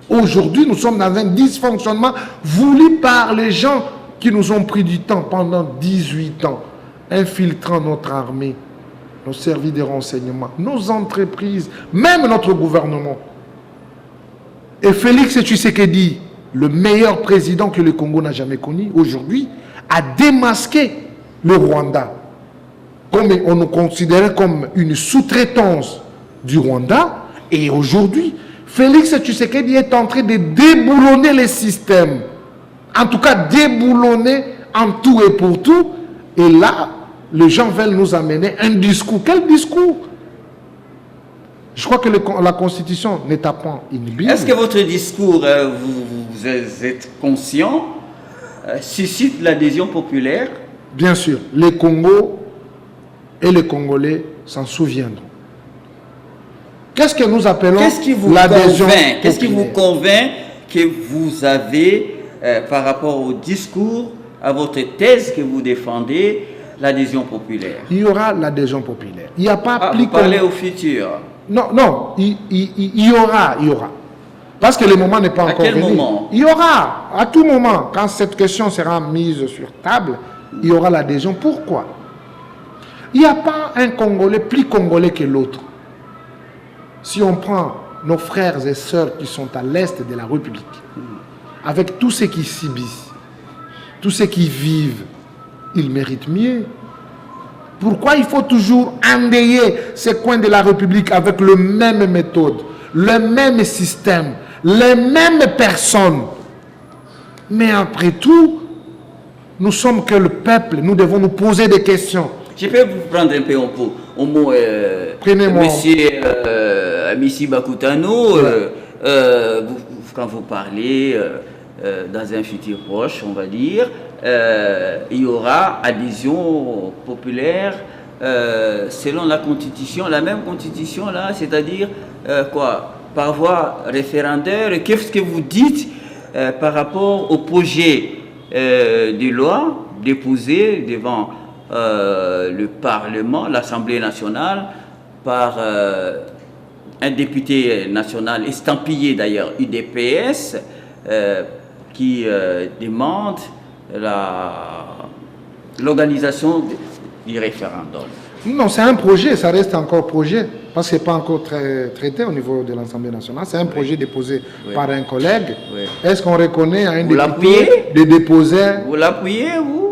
Aujourd'hui, nous sommes dans un dysfonctionnement voulu par les gens qui nous ont pris du temps pendant 18 ans, infiltrant notre armée, nos services de renseignement, nos entreprises, même notre gouvernement. Et Félix Tshisekedi, le meilleur président que le Congo n'a jamais connu, aujourd'hui, a démasqué le Rwanda. Comme on nous considérait comme une sous-traitance du Rwanda, et aujourd'hui, Félix Tshisekedi est en train de déboulonner les systèmes. En tout cas, déboulonner en tout et pour tout. Et là, les gens veulent nous amener un discours. Quel discours? Je crois que la Constitution n'est pas une Bible. Est-ce que votre discours, vous êtes conscient, suscite l'adhésion populaire? Bien sûr. Les Congos et les Congolais s'en souviendront. Qu'est-ce que nous appelons l'adhésion populaire? Qu'est-ce qui vous convainc que vous avez, par rapport au discours, à votre thèse que vous défendez, l'adhésion populaire? Il y aura l'adhésion populaire. Il n'y a pas vous parlez au futur? Non, il y aura. Parce que le moment n'est pas encore venu. À quel moment? Il y aura, à tout moment, quand cette question sera mise sur table, il y aura l'adhésion. Pourquoi? Il n'y a pas un Congolais plus congolais que l'autre. Si on prend nos frères et sœurs qui sont à l'est de la République, avec tous ceux qui subissent, tous ceux qui vivent, ils méritent mieux. Pourquoi il faut toujours enrayer ces coins de la République avec la même méthode, le même système, les mêmes personnes? Mais après tout, nous sommes que le peuple, nous devons nous poser des questions. Je peux vous prendre un peu au mot, Monsieur Bakutano, quand vous parlez dans un futur proche, on va dire, il y aura adhésion populaire selon la Constitution, la même Constitution là, c'est-à-dire quoi, par voie référendaire. Qu'est-ce que vous dites par rapport au projet de loi déposé devant le Parlement, l'Assemblée nationale, par un député national estampillé d'ailleurs UDPS, qui demande l'organisation du référendum? Non, c'est un projet, ça reste encore projet, parce que ce n'est pas encore traité au niveau de l'Assemblée nationale. C'est un projet déposé par un collègue. Oui. Est-ce qu'on reconnaît à un député de déposer... Vous l'appuyez, vous?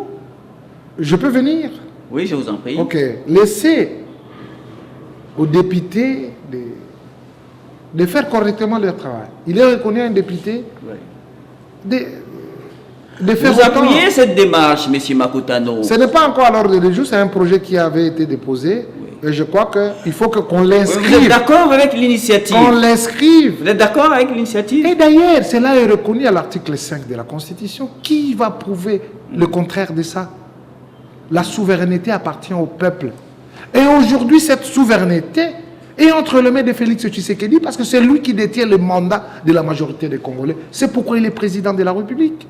Je peux venir? Oui, je vous en prie. Ok. Laissez aux députés de faire correctement leur travail. Il est reconnu à un député de faire... Vous appuyez cette démarche, M. Makutano? Ce n'est pas encore à l'ordre du jour, c'est un projet qui avait été déposé. Oui. Et je crois qu'il faut qu'on l'inscrive. Vous êtes d'accord avec l'initiative? Qu'on l'inscrive. Vous êtes d'accord avec l'initiative? Et d'ailleurs, cela est reconnu à l'article 5 de la Constitution. Qui va prouver le contraire de ça? La souveraineté appartient au peuple. Et aujourd'hui, cette souveraineté est entre les mains de Félix Tshisekedi parce que c'est lui qui détient le mandat de la majorité des Congolais. C'est pourquoi il est président de la République.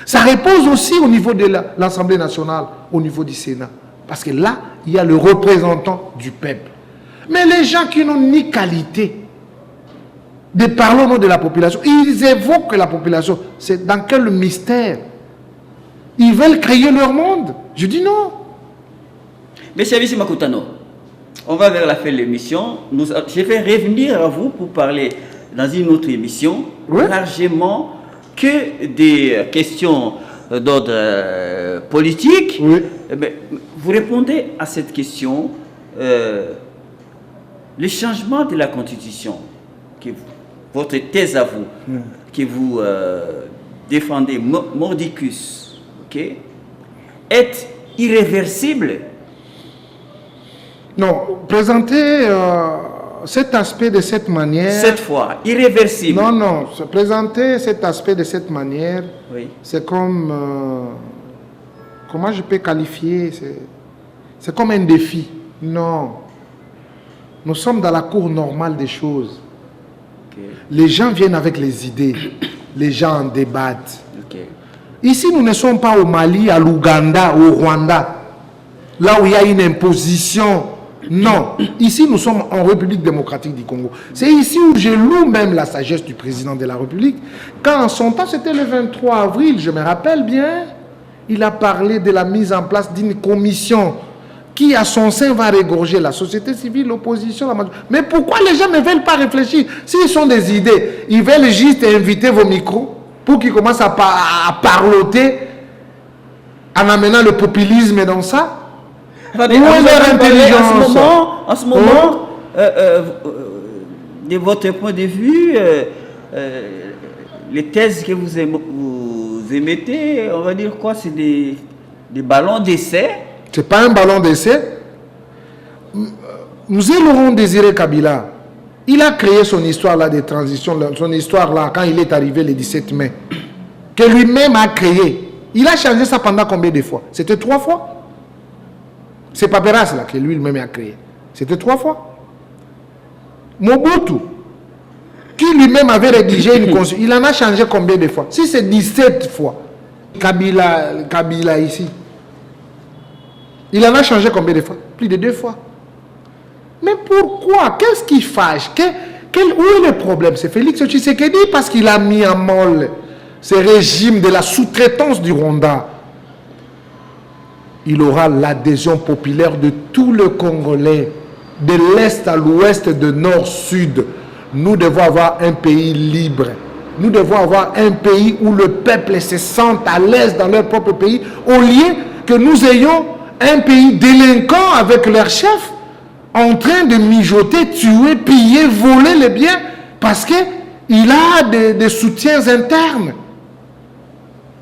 Ça repose aussi au niveau de l'Assemblée nationale, au niveau du Sénat. Parce que là, il y a le représentant du peuple. Mais les gens qui n'ont ni qualité de parler au nom de la population, ils évoquent la population. C'est dans quel mystère? Ils veulent créer leur monde. Je dis non. Monsieur Makutano, on va vers la fin de l'émission. Je vais revenir à vous pour parler dans une autre émission, largement que des questions d'ordre politique. Oui. Mais vous répondez à cette question, le changement de la Constitution, votre thèse à vous, que vous défendez mordicus, est irréversible? Non, présenter cet aspect de cette manière... Cette fois, irréversible. Non, présenter cet aspect de cette manière, c'est comme... comment je peux qualifier? C'est comme un défi. Non. Nous sommes dans la cour normale des choses. Les gens viennent avec les idées. Les gens en débattent. Ici, nous ne sommes pas au Mali, à l'Ouganda, au Rwanda, là où il y a une imposition. Non. Ici, nous sommes en République démocratique du Congo. C'est ici où je loue même la sagesse du président de la République. Quand en son temps, c'était le 23 avril, je me rappelle bien, il a parlé de la mise en place d'une commission qui, à son sein, va régorger la société civile, l'opposition, la majorité. Mais pourquoi les gens ne veulent pas réfléchir? S'ils sont des idées, ils veulent juste inviter vos micros pour qu'ils commencent à parloter en amenant le populisme dans ça. Attendez, en ce moment, de votre point de vue, les thèses que vous émettez, on va dire quoi? C'est des ballons d'essai? Ce n'est pas un ballon d'essai. Nous Laurent Désiré Kabila, il a créé son histoire là de transition, son histoire là quand il est arrivé le 17 mai, que lui-même a créé. Il a changé ça pendant combien de fois? C'était 3 fois. C'est Paperas là que lui-même a créé. C'était 3 fois. Mobutu, qui lui-même avait rédigé une constitution, il en a changé combien de fois? Si c'est 17 fois. Kabila ici, il en a changé combien de fois? Plus de 2 fois. Mais pourquoi? Qu'est-ce qui fâche? Où est le problème? C'est Félix Tshisekedi parce qu'il a mis en molle ce régime de la sous-traitance du Rwanda. il aura l'adhésion populaire de tout le Congolais, de l'Est à l'Ouest, de Nord-Sud. Nous devons avoir un pays libre. Nous devons avoir un pays où le peuple se sente à l'aise dans leur propre pays, au lieu que nous ayons un pays délinquant avec leur chef, en train de mijoter, tuer, piller, voler les biens, parce qu'il a des soutiens internes.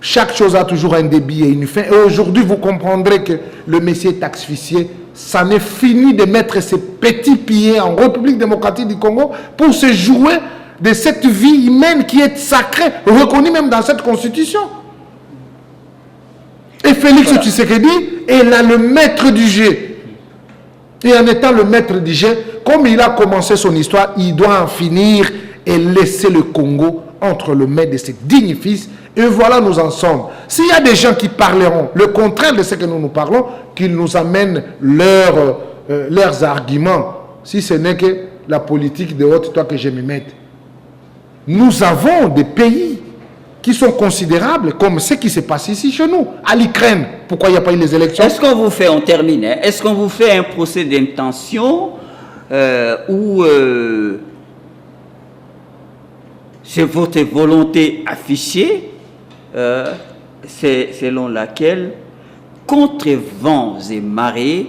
Chaque chose a toujours un début et une fin. Et aujourd'hui, vous comprendrez que le monsieur est asphyxié. Ça n'est fini de mettre ces petits pieds en République démocratique du Congo pour se jouer de cette vie humaine qui est sacrée, reconnue même dans cette constitution. Et Félix Tshisekedi est là le maître du jeu. Et en étant le maître du jeu, comme il a commencé son histoire, il doit en finir et laisser le Congo entre les mains de ses dignes fils. Et voilà, nous en sommes. S'il y a des gens qui parleront le contraire de ce que nous parlons, qu'ils nous amènent leurs arguments, si ce n'est que la politique de haute toi que je m'y mette. Nous avons des pays qui sont considérables, comme ce qui se passe ici chez nous, à l'Ukraine. Pourquoi il n'y a pas eu les élections? Est-ce qu'on vous fait, on termine, hein, est-ce qu'on vous fait un procès d'intention où c'est votre volonté affichée, selon laquelle, contre vents et marées,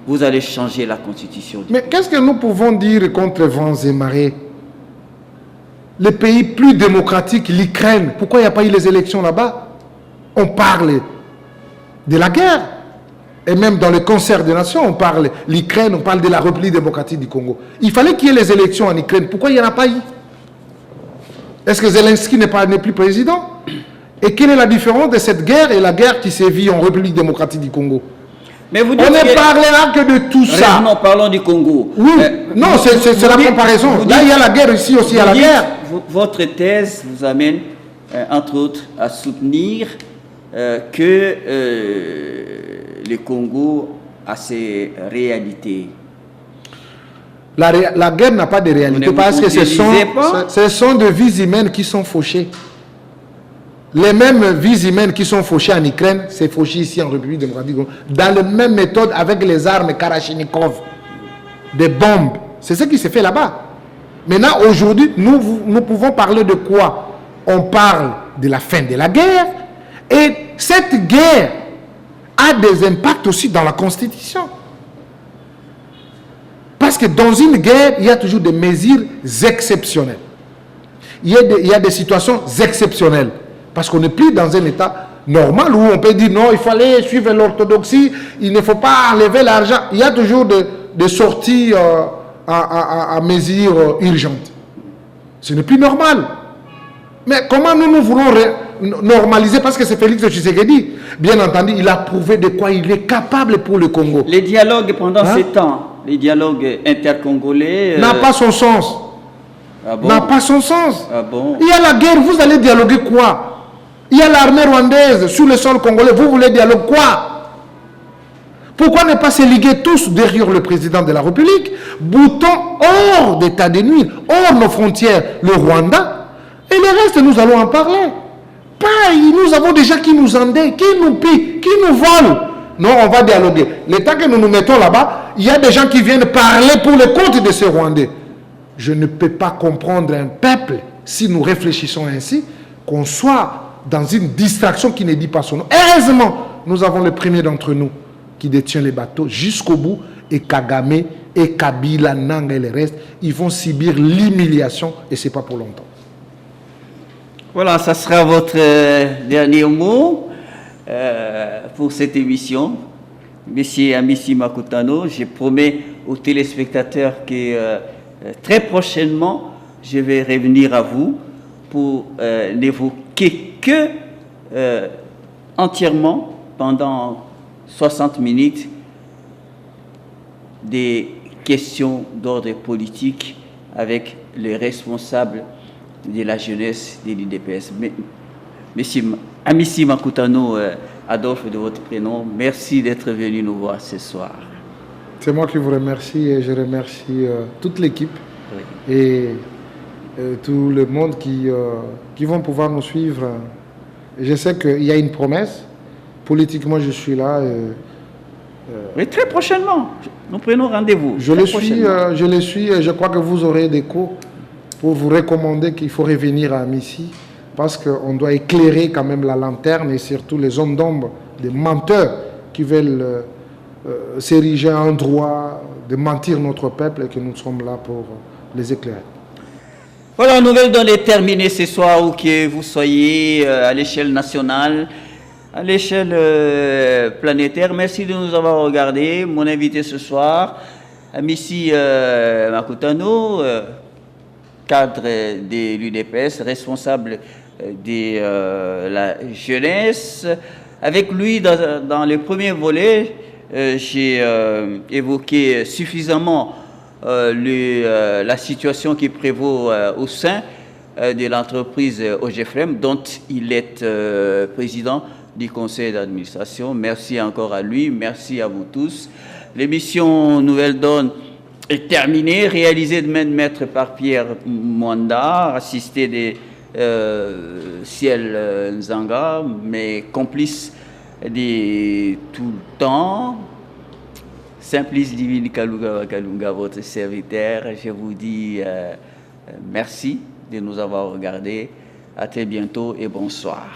vous allez changer la constitution? Mais qu'est-ce que nous pouvons dire contre vents et marées? Les pays plus démocratiques, l'Ukraine, pourquoi il n'y a pas eu les élections là-bas? On parle de la guerre. Et même dans le concert des nations, on parle de l'Ukraine, on parle de la République démocratique du Congo. Il fallait qu'il y ait les élections en Ukraine. Pourquoi il n'y en a pas eu? Est-ce que Zelensky n'est plus président? Et quelle est la différence de cette guerre et la guerre qui sévit en République démocratique du Congo? Mais vous on ne parlera que de tout ça. Non, parlons du Congo. Oui, non, c'est la comparaison. Là, il y a la guerre, ici aussi, il y a la guerre. Votre thèse vous amène, entre autres, à soutenir que le Congo a ses réalités. La guerre n'a pas de réalité parce que ce sont des vies humaines qui sont fauchées. Les mêmes vies humaines qui sont fauchées en Ukraine, c'est fauché ici en République démocratique, dans la même méthode avec les armes Kalachnikov, des bombes. C'est ce qui s'est fait là-bas. Maintenant, aujourd'hui, nous pouvons parler de quoi? On parle de la fin de la guerre, et cette guerre a des impacts aussi dans la Constitution. Parce que dans une guerre, il y a toujours des mesures exceptionnelles. Il y a des situations exceptionnelles. Parce qu'on n'est plus dans un état normal où on peut dire non, il fallait suivre l'orthodoxie, il ne faut pas enlever l'argent. Il y a toujours des sorties à mesures urgentes. Ce n'est plus normal. Mais comment nous voulons normaliser? Parce que c'est Félix Tshisekedi. Bien entendu, il a prouvé de quoi il est capable pour le Congo. Les dialogues pendant ces temps, les dialogues intercongolais... n'a pas son sens. Ah bon? N'a pas son sens. Ah bon? Il y a la guerre, vous allez dialoguer quoi? Il y a l'armée rwandaise sur le sol congolais, vous voulez dialoguer quoi? Pourquoi ne pas se liguer tous derrière le président de la République, bouton hors d'état de nuire, hors nos frontières, le Rwanda, et le reste, nous allons en parler. Pas, nous avons des gens qui nous endettent, qui nous pillent, qui nous volent. Non, on va dialoguer. Le temps que nous nous mettons là-bas, il y a des gens qui viennent parler pour le compte de ces Rwandais. Je ne peux pas comprendre un peuple, si nous réfléchissons ainsi, qu'on soit dans une distraction qui ne dit pas son nom. Heureusement, nous avons le premier d'entre nous qui détient les bateaux jusqu'au bout, et Kagame, et Kabila, Nanga et le reste, ils vont subir l'humiliation, et ce n'est pas pour longtemps. Voilà, ça sera votre dernier mot pour cette émission. Monsieur Amissi Makutano, je promets aux téléspectateurs que très prochainement, je vais revenir à vous pour n'évoquer que entièrement, pendant 60 minutes, des questions d'ordre politique avec les responsables de la jeunesse de l'UDPS. Monsieur Amissi Makutano, Adolphe de votre prénom, merci d'être venu nous voir ce soir. C'est moi qui vous remercie et je remercie toute l'équipe et tout le monde qui vont pouvoir nous suivre. Je sais qu'il y a une promesse politiquement, je suis là. Mais très prochainement, nous prenons rendez-vous. Je le suis et je crois que vous aurez d'écho pour vous recommander qu'il faut revenir à Amici parce qu'on doit éclairer quand même la lanterne et surtout les hommes d'ombre, des menteurs qui veulent s'ériger en droit de mentir notre peuple et que nous sommes là pour les éclairer. Voilà, la nouvelle donne est terminée ce soir, où que vous soyez à l'échelle nationale, à l'échelle planétaire. Merci de nous avoir regardés. Mon invité ce soir, Amici Makutano, cadre de l'UDPS, responsable de la jeunesse. Avec lui, dans le premier volet, j'ai évoqué suffisamment la situation qui prévaut au sein de l'entreprise OGFREM, dont il est président du conseil d'administration. Merci encore à lui, merci à vous tous. L'émission Nouvelle Donne est terminée, réalisée de main de maître par Pierre Mwanda, assisté de Ciel Nzanga, mais complice de tout le temps. Simplice Divine Kalunga, votre serviteur, je vous dis merci de nous avoir regardés. À très bientôt et bonsoir.